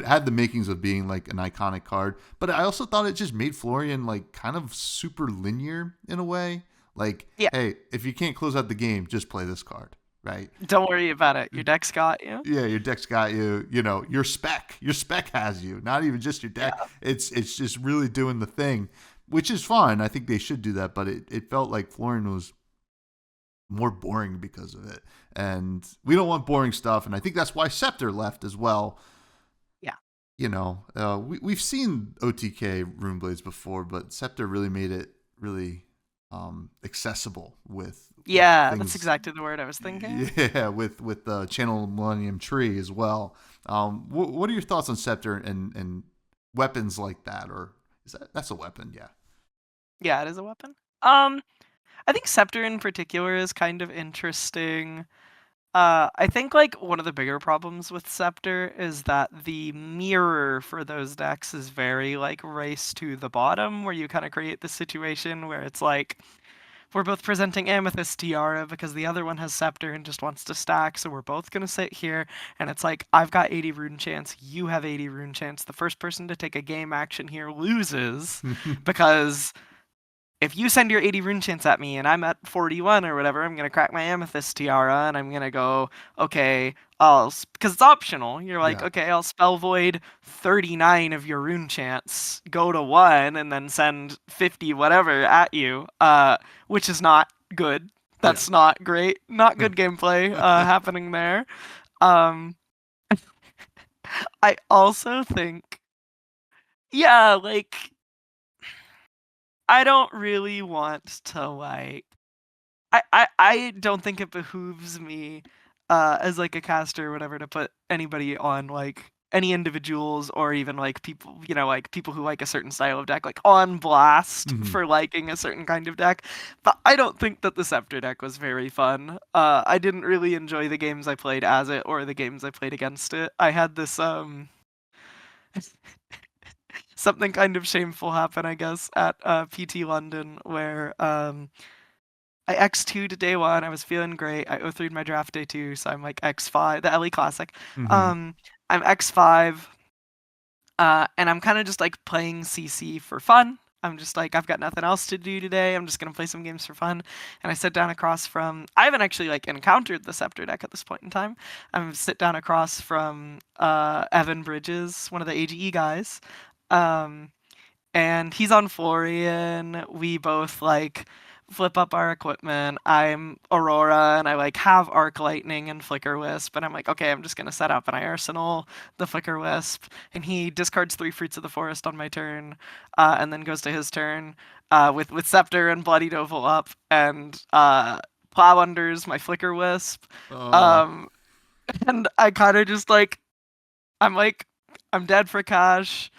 had the makings of being like an iconic card, but I also thought it just made Florian like kind of super linear in a way. Like, hey, if you can't close out the game, just play this card, right? Don't worry about it. Your deck's got you. Yeah, your deck's got you. Your spec has you. Not even just your deck. Yeah. It's just really doing the thing. which is fine. I think they should do that, but it felt like Florian was more boring because of it. And we don't want boring stuff, and I think that's why Scepter left as well. Yeah. We've seen OTK Runeblades before, but Scepter really made it really accessible with Yeah, things. that's exactly the word I was thinking. Yeah, with the Channel Millennium Tree as well. What are your thoughts on Scepter and weapons like that? Or that's a weapon? Yeah. Yeah, it is a weapon. I think Scepter in particular is kind of interesting. I think like one of the bigger problems with Scepter is that the mirror for those decks is very like race to the bottom, where you kind of create the situation where it's like we're both presenting Amethyst Tiara because the other one has Scepter and just wants to stack, so we're both gonna sit here, and it's like I've got 80 rune chance, you have 80 rune chance. The first person to take a game action here loses because if you send your 80 rune chance at me and I'm at 41 or whatever, I'm gonna crack my Amethyst Tiara and I'm gonna go, okay, because it's optional. You're like, Yeah. okay, I'll spell void 39 of your rune chance, go to 1, and then send 50 whatever at you, which is not good. That's not great. Not good gameplay happening there. I also think, yeah, like I don't really want to like I don't think it behooves me as like a caster or whatever to put anybody on like any individuals or even like people, like people who like a certain style of deck like on blast for liking a certain kind of deck. But I don't think that the Scepter deck was very fun. I didn't really enjoy the games I played as it or the games I played against it. I had this something kind of shameful happen, I guess, at PT London where I X2'd day 1. I was feeling great. I O3'd my draft day 2, so I'm like X5, the Elly Classic. I'm X5, and I'm kind of just like playing CC for fun. I'm just like, I've got nothing else to do today. I'm just gonna play some games for fun. And I sit down across from. I haven't actually like encountered the Scepter deck at this point in time. I'm sit down across from Evan Bridges, one of the AGE guys. And he's on Florian. We both like flip up our equipment. I'm Aurora and I like have Arc Lightning and Flicker Wisp, and I'm like, okay, I'm just gonna set up and I arsenal the Flicker Wisp, and he discards 3 Fruits of the Forest on my turn, and then goes to his turn with Scepter and Bloodied Oval up, and Plow Unders my Flicker Wisp, and I kind of just like, I'm dead for cash.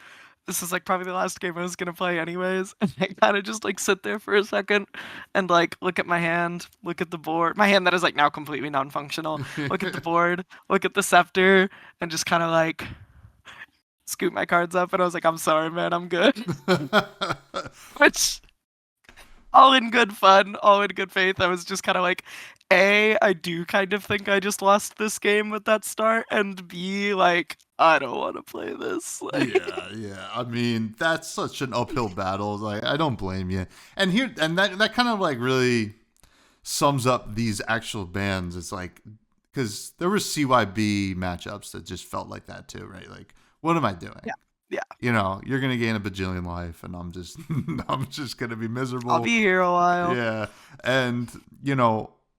This is like probably the last game I was gonna play anyways. And I kind of just like sit there for a second and like look at my hand, look at the board, my hand that is like now completely non-functional. Look at the board, look at the Scepter, and just kind of like scoop my cards up. And I was like, I'm sorry, man, I'm good. Which, all in good fun, all in good faith. I was just kind of like, I do kind of think I just lost this game with that start, and B, like, I don't want to play this. Like, yeah. I mean, that's such an uphill battle. Like, I don't blame you. And that kind of like really sums up these actual bands. It's like, because there were CYB matchups that just felt like that too, right? Like, what am I doing? Yeah. You're gonna gain a bajillion life, and I'm just gonna be miserable. I'll be here a while. Yeah, and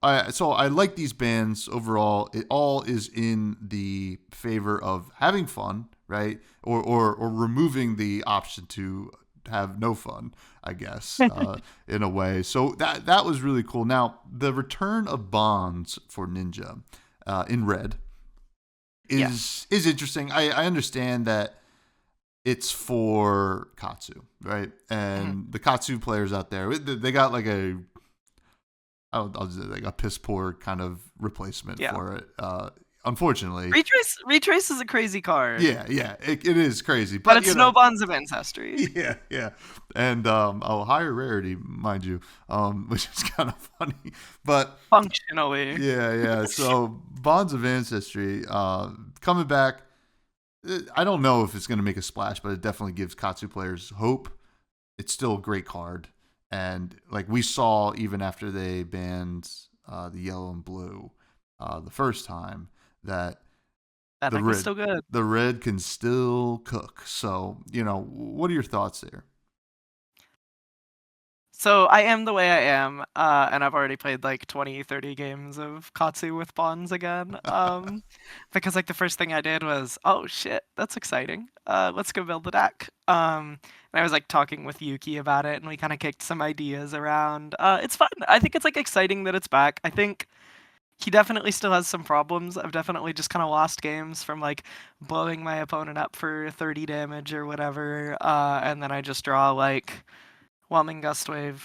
I like these bands overall. It all is in the favor of having fun, right? Or removing the option to have no fun, I guess, in a way. So that was really cool. Now, the return of Bonds for Ninja in red is interesting. I understand that it's for Katsu, right? And the Katsu players out there, they got like I'll say like a piss poor kind of replacement for it. Unfortunately, Retrace is a crazy card. Yeah, it is crazy, but it's no Bonds of Ancestry. Yeah, and higher rarity, mind you, which is kind of funny, but functionally, yeah. So Bonds of Ancestry coming back. I don't know if it's going to make a splash, but it definitely gives Katsu players hope. It's still a great card. And like we saw even after they banned the yellow and blue the first time, that the red, still good. The red can still cook. So, what are your thoughts there? So I am the way I am, and I've already played like 20, 30 games of Katsu with Pawns again. Because like the first thing I did was, oh shit, that's exciting. Let's go build a deck. And I was like talking with Yuki about it, and we kind of kicked some ideas around. It's fun. I think it's like exciting that it's back. I think he definitely still has some problems. I've definitely just kind of lost games from like blowing my opponent up for 30 damage or whatever, and then I just draw like Whelming Gustwave,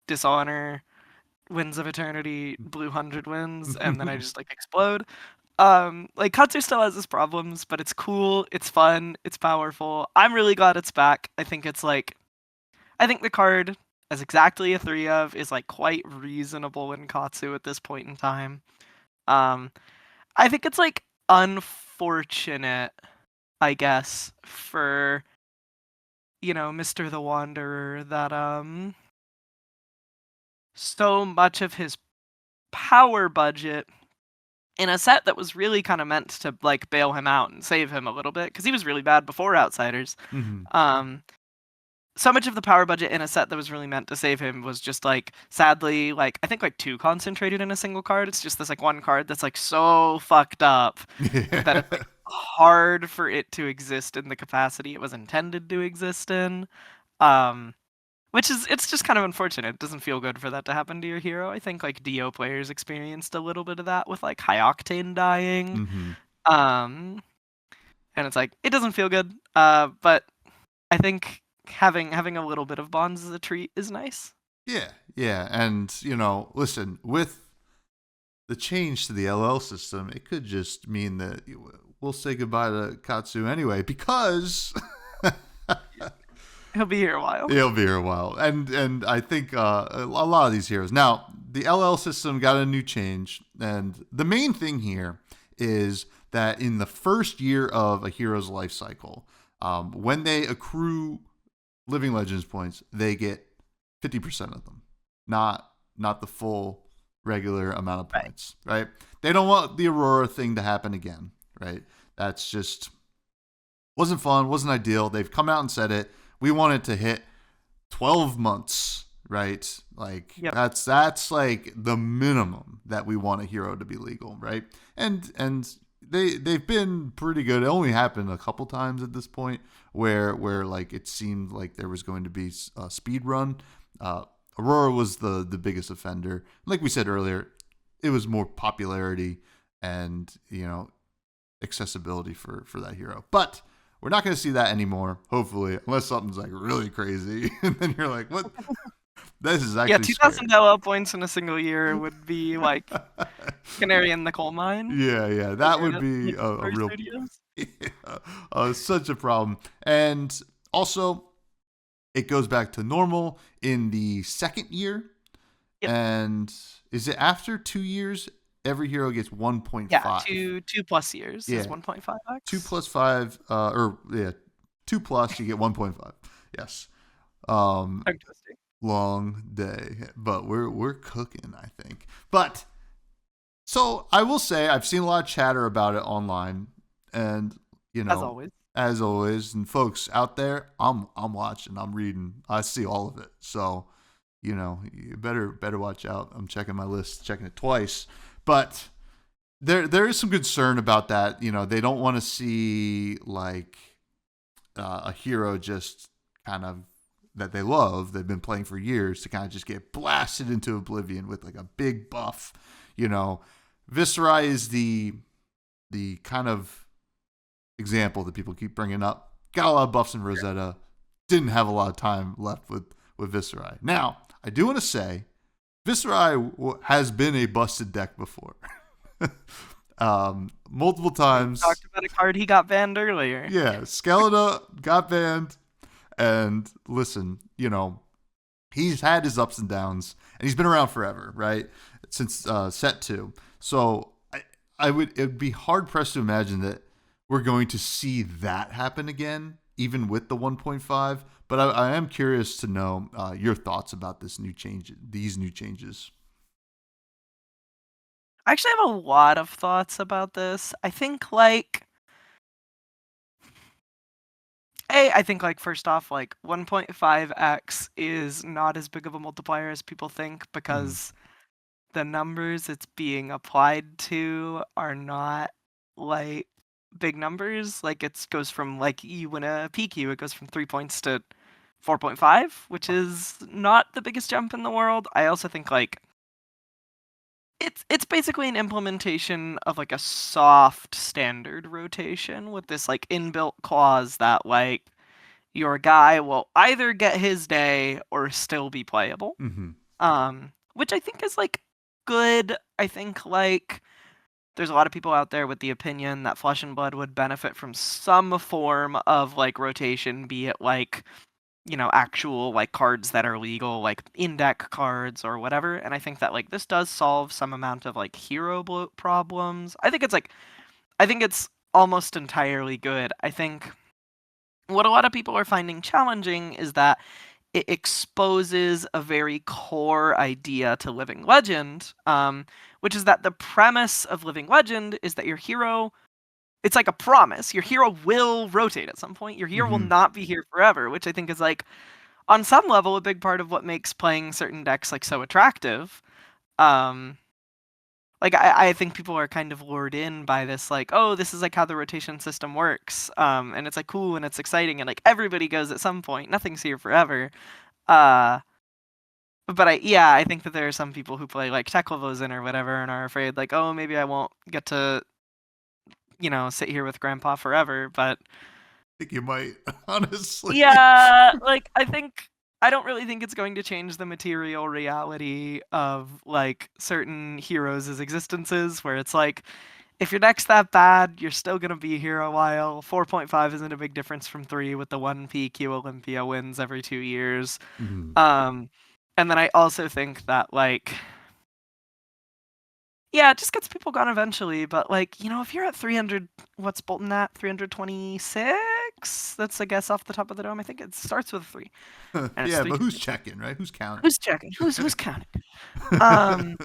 Dishonor, Winds of Eternity, Blue 100 Winds, and then I just like explode. Like Katsu still has its problems, but it's cool, it's fun, it's powerful. I'm really glad it's back. I think the card as exactly a 3 of is like quite reasonable in Katsu at this point in time. Um, I think it's like unfortunate, I guess, for Mr. the Wanderer that so much of his power budget in a set that was really kind of meant to like bail him out and save him a little bit because he was really bad before Outsiders. Mhm. So much of the power budget in a set that was really meant to save him was just like sadly like I think like too concentrated in a single card. It's just this like one card that's like so fucked up that it's like hard for it to exist in the capacity it was intended to exist in. Which is it's just kind of unfortunate. It doesn't feel good for that to happen to your hero. I think like DO players experienced a little bit of that with like High Octane dying. Mhm. Um and it's like it doesn't feel good. But I think having a little bit of bonds as a treat is nice. Yeah, yeah, and listen, with the change to the LL system, it could just mean that we'll say goodbye to Katsu anyway because He'll be here a while. he'll be here a while, and I think a lot of these heroes. Now, the LL system got a new change, and the main thing here is that in the first year of a hero's life cycle, when they accrue Living Legends points, they get 50% of them, not the full regular amount of points, right? They don't want the Aurora thing to happen again, right? That's just wasn't fun, wasn't ideal. They've come out and said it. We want it to hit 12 months, right? Like Yep. that's like the minimum that we want a hero to be legal, right? And they've been pretty good. It only happened a couple times at this point where like it seemed like there was going to be a speed run. Aurora was the biggest offender. Like we said earlier, it was more popularity and accessibility for that hero. But we're not going to see that anymore, hopefully, unless something's like really crazy, and then you're like, "What? This is actually 2,000 LL points in a single year would be like canary in the coal mine. Yeah, that would be a real, such a problem. And also, it goes back to normal in the second year. Yep. And is it after 2 years? Every hero gets 1.5. Yeah, 2+ years is 1.5x. 2 plus 5, 2 plus, you get 1.5. Yes. Long day, but we're cooking, I think. But so I will say I've seen a lot of chatter about it online, and as always, and folks out there, I'm watching, I'm reading, I see all of it. So you better watch out. I'm checking my list, checking it twice. But there is some concern about that. They don't want to see like a hero just kind of that they love, they've been playing for years, to kind of just get blasted into oblivion with like a big buff. Viserai is the kind of example that people keep bringing up. Got a lot of buffs in Rosetta. Didn't have a lot of time left with Viserai. Now, I do want to say Viserai has been a busted deck before. Multiple times. We talked about a card he got banned earlier. Yeah, Skeleta got banned. And listen, he's had his ups and downs, and he's been around forever, right? Since set 2. So it'd be hard pressed to imagine that we're going to see that happen again, even with the 1.5. But I am curious to know your thoughts about these new changes. I actually have a lot of thoughts about this. I think I think like first off, like 1.5x is not as big of a multiplier as people think Mm. because the numbers it's being applied to are not like big numbers. Like it goes from like you win a PQ, it goes from 3 points to 4.5, which is not the biggest jump in the world. I also think like it's basically an implementation of like a soft standard rotation with this like inbuilt clause that like your guy will either get his day or still be playable. Mm-hmm. Which I think is like good. I think like there's a lot of people out there with the opinion that Flesh and Blood would benefit from some form of like rotation, be it like, actual like cards that are legal, like in deck cards or whatever. And I think that like this does solve some amount of like hero bloat problems. I think it's almost entirely good. I think what a lot of people are finding challenging is that it exposes a very core idea to Living Legend, which is that the premise of Living Legend is that your hero, it's like a promise. Your hero will rotate at some point. Your hero will Mm-hmm. not be here forever, which I think is like, on some level, a big part of what makes playing certain decks like so attractive. Um, like I think people are kind of lured in by this, like, oh, this is like how the rotation system works, and it's like cool and it's exciting and like everybody goes at some point. Nothing's here forever. Uh, but I think that there are some people who play like Teklevozen or whatever and are afraid like, oh, maybe I won't get to, sit here with Grandpa forever. But I think you might, honestly. yeah, like I don't really think it's going to change the material reality of like certain heroes' existences, where it's like if your deck's that bad, you're still gonna be here a while. 4.5 isn't a big difference from 3 with the 1 PQ Olympia wins every 2 years. Mm-hmm. Um, and then I also think that like, yeah, it just gets people gone eventually. But like, if you're at 300, what's Bolton at? 326? That's, I guess, off the top of the dome. I think it starts with 3, and it's Yeah, three. but who's checking, right? Who's counting? Who's checking? Who's counting? Um,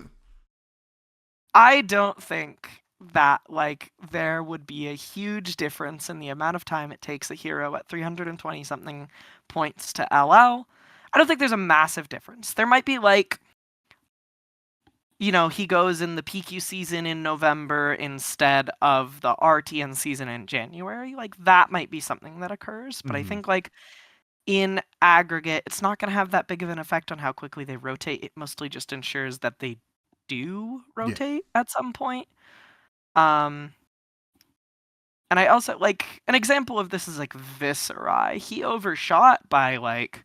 I don't think that like there would be a huge difference in the amount of time it takes a hero at 320 something points to LL. I don't think there's a massive difference. There might be like, he goes in the PQ season in November instead of the RTN season in January. Like that might be something that occurs, but I Mm-hmm. think like in aggregate, it's not going to have that big of an effect on how quickly they rotate. It mostly just ensures that they do Yeah. rotate at some point. Um, and I also like an example of this is like Viscerai. He overshot by like,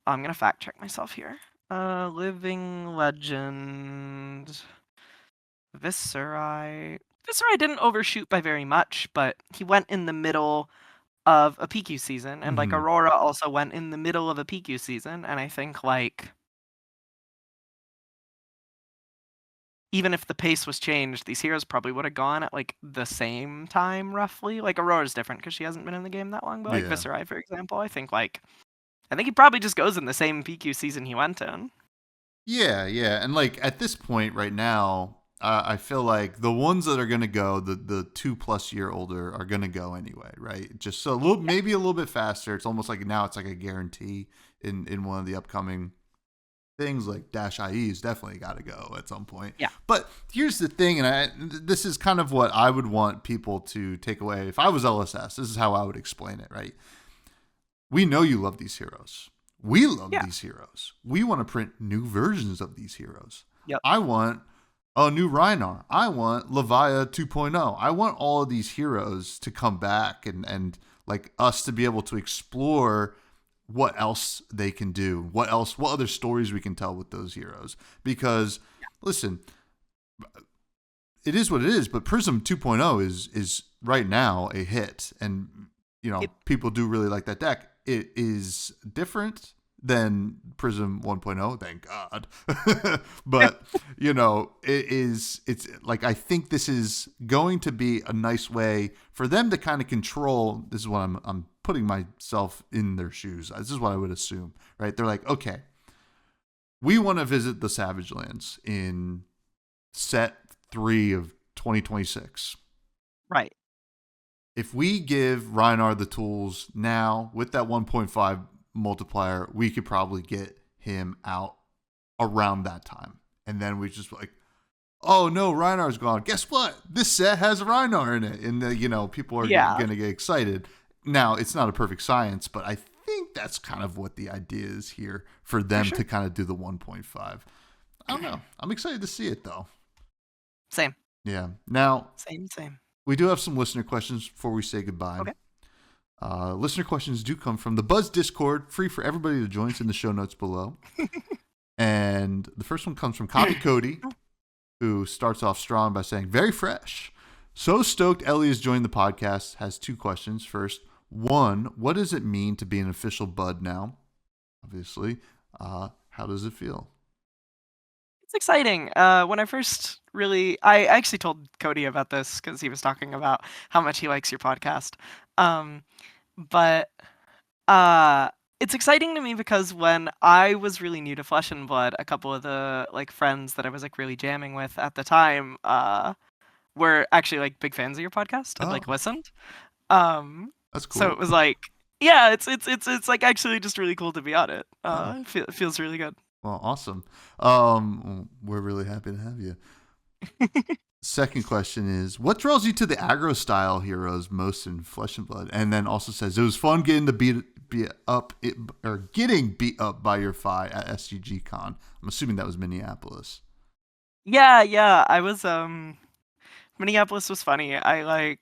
I'm gonna fact check myself here. Living Legend Viscerai. Viscerai didn't overshoot by very much, but he went in the middle of a PQ season, and like Mm-hmm. Aurora also went in the middle of a PQ season, and I think like even if the pace was changed, these heroes probably would have gone at like the same time roughly. Like Aurora's different because she hasn't been in the game that long, but like Yeah. Viscerai, for example, I think he probably just goes in the same PQ season he went in. Yeah, yeah, and like at this point right now, I feel like the ones that are gonna go, the 2+ year older, are gonna go anyway, right? Just so a little, Yeah. maybe a little bit faster. It's almost like now it's like a guarantee in one of the upcoming things. Like Dash IE's definitely got to go at some point. Yeah. But here's the thing, and this is kind of what I would want people to take away if I was LSS. This is how I would explain it, right? We know you love these heroes. We love Yeah. these heroes. We want to print new versions of these heroes. Yep. I want a new Rhinar. I want Leviah 2.0. I want all of these heroes to come back and like us to be able to explore what else they can do. What other stories we can tell with those heroes. Because listen, it is what it is, but Prism 2.0 is right now a hit, and It, people do really like that deck. It is different than Prism 1.0, thank God. But it's like, I think this is going to be a nice way for them to kind of control. This is what I'm putting myself in their shoes. This is what I would assume, right? They're like, okay, we want to visit the Savage Lands in set 3 of 2026. right. if we give Reinar the tools now with that 1.5 multiplier, we could probably get him out around that time. And then we just like, oh no, Reinar's gone. Guess what? This set has Reinar in it. And, people are going to get excited. Now, it's not a perfect science, but I think that's kind of what the idea is here for them to kind of do the 1.5. I don't know. I'm excited to see it, though. Same. Yeah. Now, Same. we do have some listener questions before we say goodbye. Okay. Listener questions do come from the Buzz Discord, free for everybody to join. It's in the show notes below. And the first one comes from Copy Cody, who starts off strong by saying, very fresh. So stoked Elly has joined the podcast. Has 2 questions. First, 1, what does it mean to be an official bud now? Obviously. How does it feel? It's exciting. When I first I actually told Cody about this because he was talking about how much he likes your podcast. But it's exciting to me because when I was really new to Flesh and Blood, a couple of the friends that I was really jamming with at the time were actually big fans of your podcast and listened. That's cool. So it was it's actually just really cool to be on it. It feels really good. Well, awesome. We're really happy to have you. Second question is, what draws you to the aggro style heroes most in Flesh and Blood? And then also says, it was fun getting getting beat up by your Fi at SGG Con. I'm assuming that was Minneapolis. Yeah. I was Minneapolis was funny. I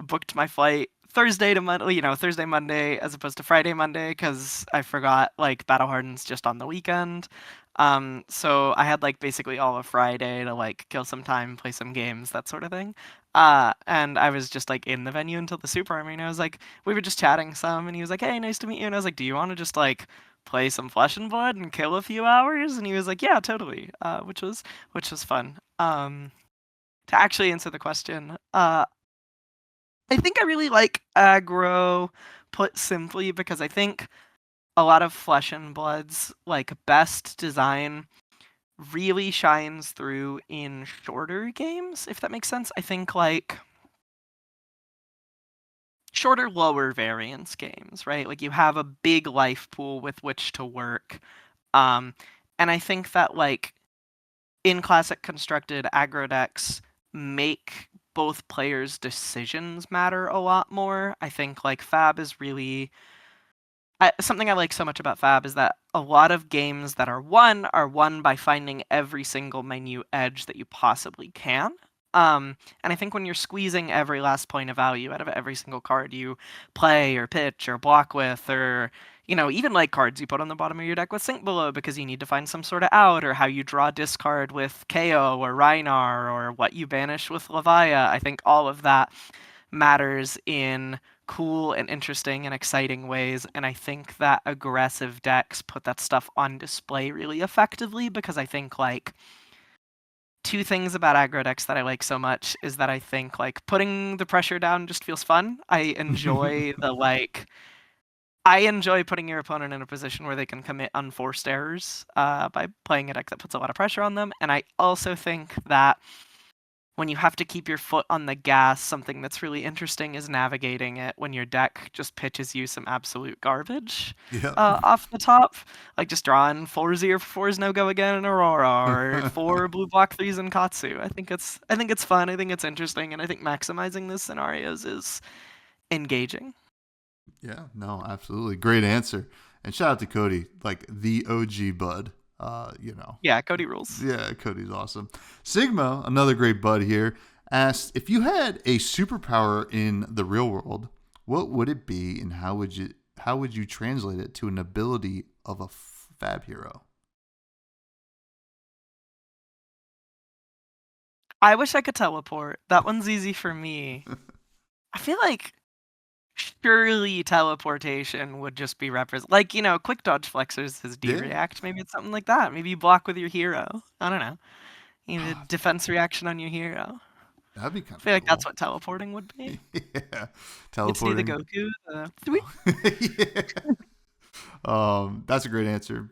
booked my flight Thursday to Monday, Thursday, Monday, as opposed to Friday, Monday, because I forgot Battle Harden's just on the weekend. So I had basically all of Friday to kill some time, play some games, that sort of thing. And I was just in the venue until the Super Army, and I was we were just chatting some, and he was like, "Hey, nice to meet you." And I was like, "Do you want to just play some Flesh and Blood and kill a few hours?" And he was like, "Yeah, totally." Which was fun. To actually answer the question, I think I really like aggro, put simply, because I think a lot of Flesh and Blood's best design really shines through in shorter games, if that makes sense. I think shorter, lower variance games, right? You have a big life pool with which to work. And I think that in classic constructed aggro decks make both players' decisions matter a lot more. I think Fab is really something I like so much about Fab is that a lot of games that are won by finding every single minute edge that you possibly can. And I think when you're squeezing every last point of value out of every single card you play or pitch or block with, or even cards you put on the bottom of your deck with Sink Below because you need to find some sort of out, or how you draw discard with KO or Reinar, or what you banish with Levia, I think all of that matters in cool and interesting and exciting ways, and I think that aggressive decks put that stuff on display really effectively, because I think 2 things about aggro decks that I like so much is that I think putting the pressure down just feels fun. I enjoy I enjoy putting your opponent in a position where they can commit unforced errors by playing a deck that puts a lot of pressure on them. And I also think that when you have to keep your foot on the gas, something that's really interesting is navigating it when your deck just pitches you some absolute garbage off the top. Just drawing 4 0 for 4s no go again in Aurora, or 4 blue block 3s in Katsu. I think it's fun, I think it's interesting, and I think maximizing those scenarios is engaging. Yeah, no, absolutely. Great answer. And shout out to Cody, the OG bud. Yeah, Cody rules. Yeah, Cody's awesome. Sigma, another great bud here, asked, if you had a superpower in the real world, what would it be, and how would you translate it to an ability of a Fab hero? I wish I could teleport. That one's easy for me. I feel surely teleportation would just be quick dodge flexors his D-react. Maybe it's something like that. Maybe you block with your hero. I don't know. You need a defense reaction on your hero. That'd be kind of I feel cool. That's what teleporting would be. Yeah. Teleporting. It's the Goku. Yeah. That's a great answer.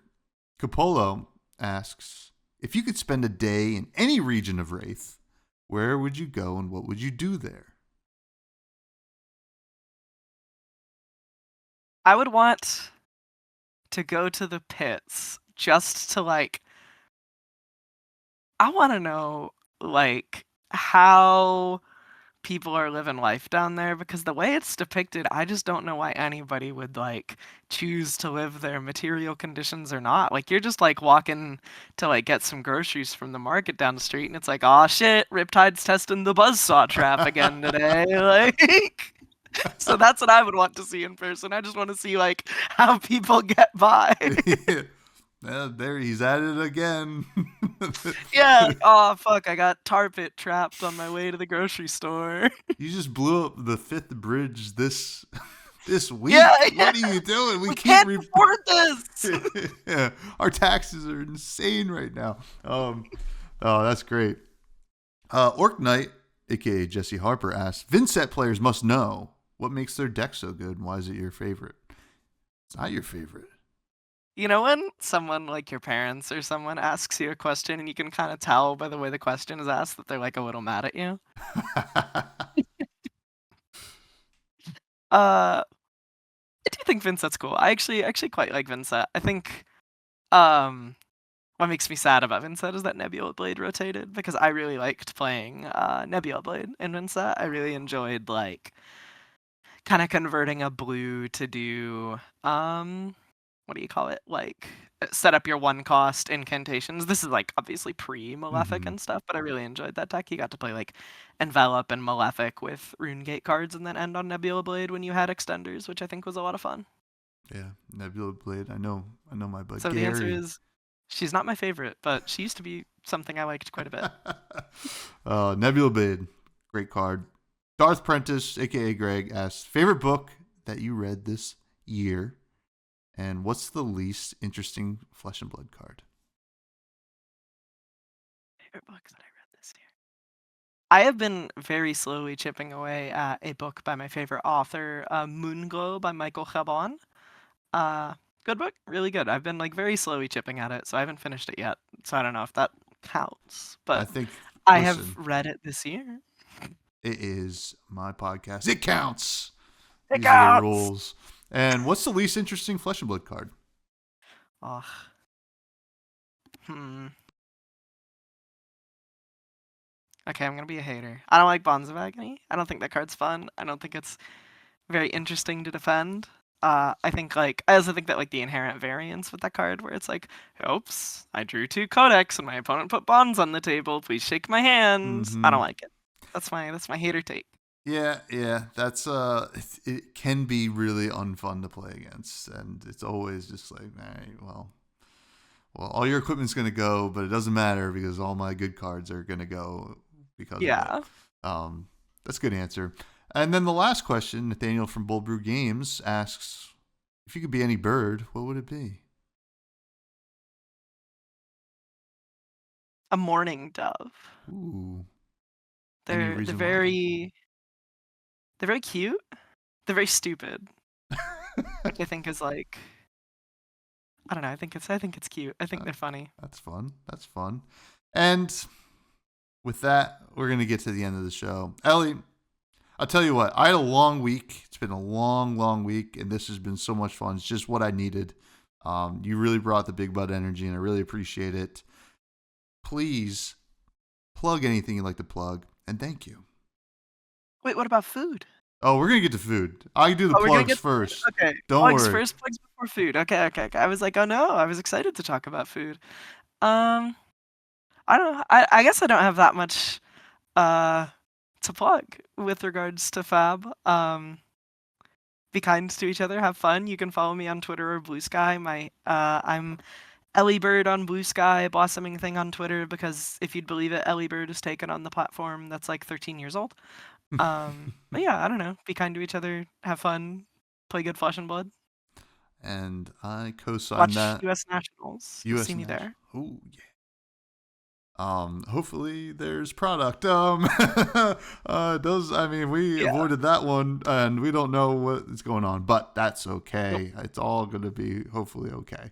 Capolo asks, if you could spend a day in any region of Wraith, where would you go and what would you do there? I would want to go to the pits just to like. I want to know like how people are living life down there because the way it's depicted, I just don't know why anybody would like choose to live there, material conditions or not. Like you're just like walking to like get some groceries from the market down the street and it's like, oh shit, Riptide's testing the buzzsaw trap again today. Like so that's what I would want to see in person. I just want to see like how people get by. There he's at it again. Yeah. Oh fuck, I got tar pit trapped on my way to the grocery store. You just blew up the 5th bridge this week. Yeah, What are you doing? We can't afford this. Yeah, our taxes are insane right now. Oh, that's great. Orc Knight, aka Jesse Harper, asks, Vincent players must know what makes their deck so good and why is it your favorite? It's not your favorite. You know when someone like your parents or someone asks you a question and you can kind of tell by the way the question is asked that they're like a little mad at you? I do think Vincent's cool. I actually quite like Vincent. I think what makes me sad about Vincent is that Nebula Blade rotated because I really liked playing Nebula Blade in Vincent. I really enjoyed like kind of converting a blue to do what do you call it? Like set up your 1-cost incantations. This is like obviously pre-Malefic and stuff, but I really enjoyed that deck. You got to play like Envelop and Malefic with Runegate cards and then end on Nebula Blade when you had extenders, which I think was a lot of fun. Yeah, Nebula Blade. I know my bud. So Gary. the answer is she's not my favorite, but she used to be something I liked quite a bit. Nebula Blade, great card. Darth Prentice, aka Greg, asks, favorite book that you read this year? And what's the least interesting Flesh and Blood card? Favorite books that I read this year. I have been very slowly chipping away at a book by my favorite author, Moonglow by Michael Chabon. Good book, really good. I've been like very slowly chipping at it, so I haven't finished it yet. So I don't know if that counts, but I have read it this year. It is my podcast. It counts. It counts. Are the rules. And what's the least interesting Flesh and Blood card? Okay, I'm gonna be a hater. I don't like Bonds of Agony. I don't think that card's fun. I don't think it's very interesting to defend. I also think that like the inherent variance with that card, where it's like, oops, I drew 2 codex and my opponent put bonds on the table. Please shake my hand. I don't like it. That's my hater take. Yeah, that's it can be really unfun to play against, and it's always just like, well, all your equipment's gonna go, but it doesn't matter because all my good cards are gonna go because of it. That's a good answer. And then the last question, Nathaniel from Bold Brew Games asks, if you could be any bird, what would it be? A mourning dove. Ooh. They're very cute. They're very stupid. Which I think is like, I don't know. I think it's cute. I think they're funny. That's fun. And with that, we're gonna get to the end of the show. Elly, I'll tell you what. I had a long week. It's been a long week, and this has been so much fun. It's just what I needed. You really brought the big bud energy, and I really appreciate it. Please plug anything you'd like to plug, and thank you. Wait, what about food? Oh, we're gonna get to food. I do the plugs first. Okay, don't worry. Plugs before food. Okay. I was like, oh no, I was excited to talk about food. I don't know. I guess I don't have that much to plug with regards to Fab. Be kind to each other, have fun. You can follow me on Twitter or Blue Sky. I'm Elly Bird on Blue Sky, blossoming thing on Twitter, because if you'd believe it, Elly Bird is taken on the platform that's like 13 years old. But yeah, I don't know. Be kind to each other, have fun, play good Flesh and Blood. And I co-sign Watch that. U.S. Nationals. You'll see me there. Oh yeah. Hopefully there's product. We avoided that one, and we don't know what is going on, but that's okay. Nope. It's all gonna be hopefully okay.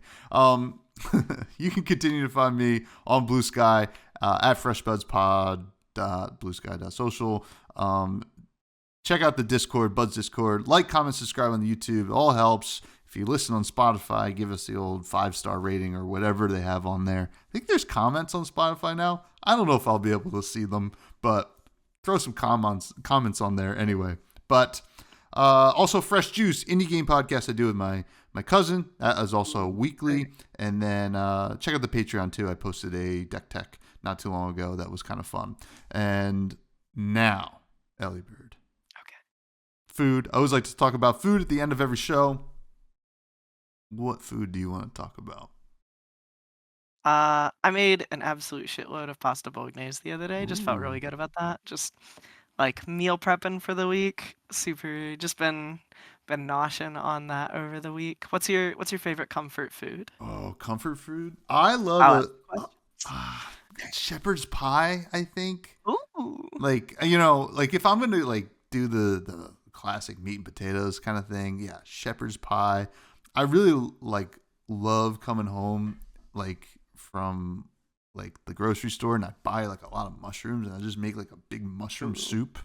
You can continue to find me on Blue Sky at freshbudspod. Bluesky.social. check out the Discord, Bud's Discord. Like, comment, subscribe on the YouTube. It all helps. If you listen on Spotify, give us the old 5-star rating or whatever they have on there. I think there's comments on Spotify now. I don't know if I'll be able to see them, but throw some comments on there anyway. But also Fresh Juice, indie game podcast I do with my cousin. That is also weekly. And then check out the Patreon too. I posted a deck tech not too long ago. That was kind of fun. And now, Elly Bird. Okay. Food. I always like to talk about food at the end of every show. What food do you want to talk about? I made an absolute shitload of pasta bolognese the other day. Just felt really good about that. Just like meal prepping for the week. Super. Just been noshing on that over the week. What's your favorite comfort food? Oh, comfort food. I love shepherd's pie. I think. Ooh. Like if I'm gonna do the classic meat and potatoes kind of thing, yeah, shepherd's pie. I really love coming home from the grocery store and I buy a lot of mushrooms and I just make a big mushroom soup.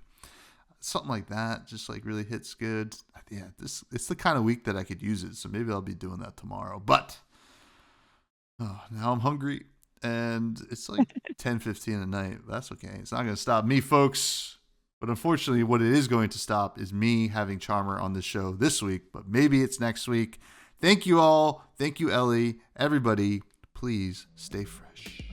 Something like that just really hits good. Yeah, it's the kind of week that I could use it, so maybe I'll be doing that tomorrow. But now I'm hungry and it's 10:15 at night. That's okay. It's not going to stop me, folks. But unfortunately, what it is going to stop is me having Charmer on the show this week, but maybe it's next week. Thank you all. Thank you, Elly. Everybody, please stay fresh.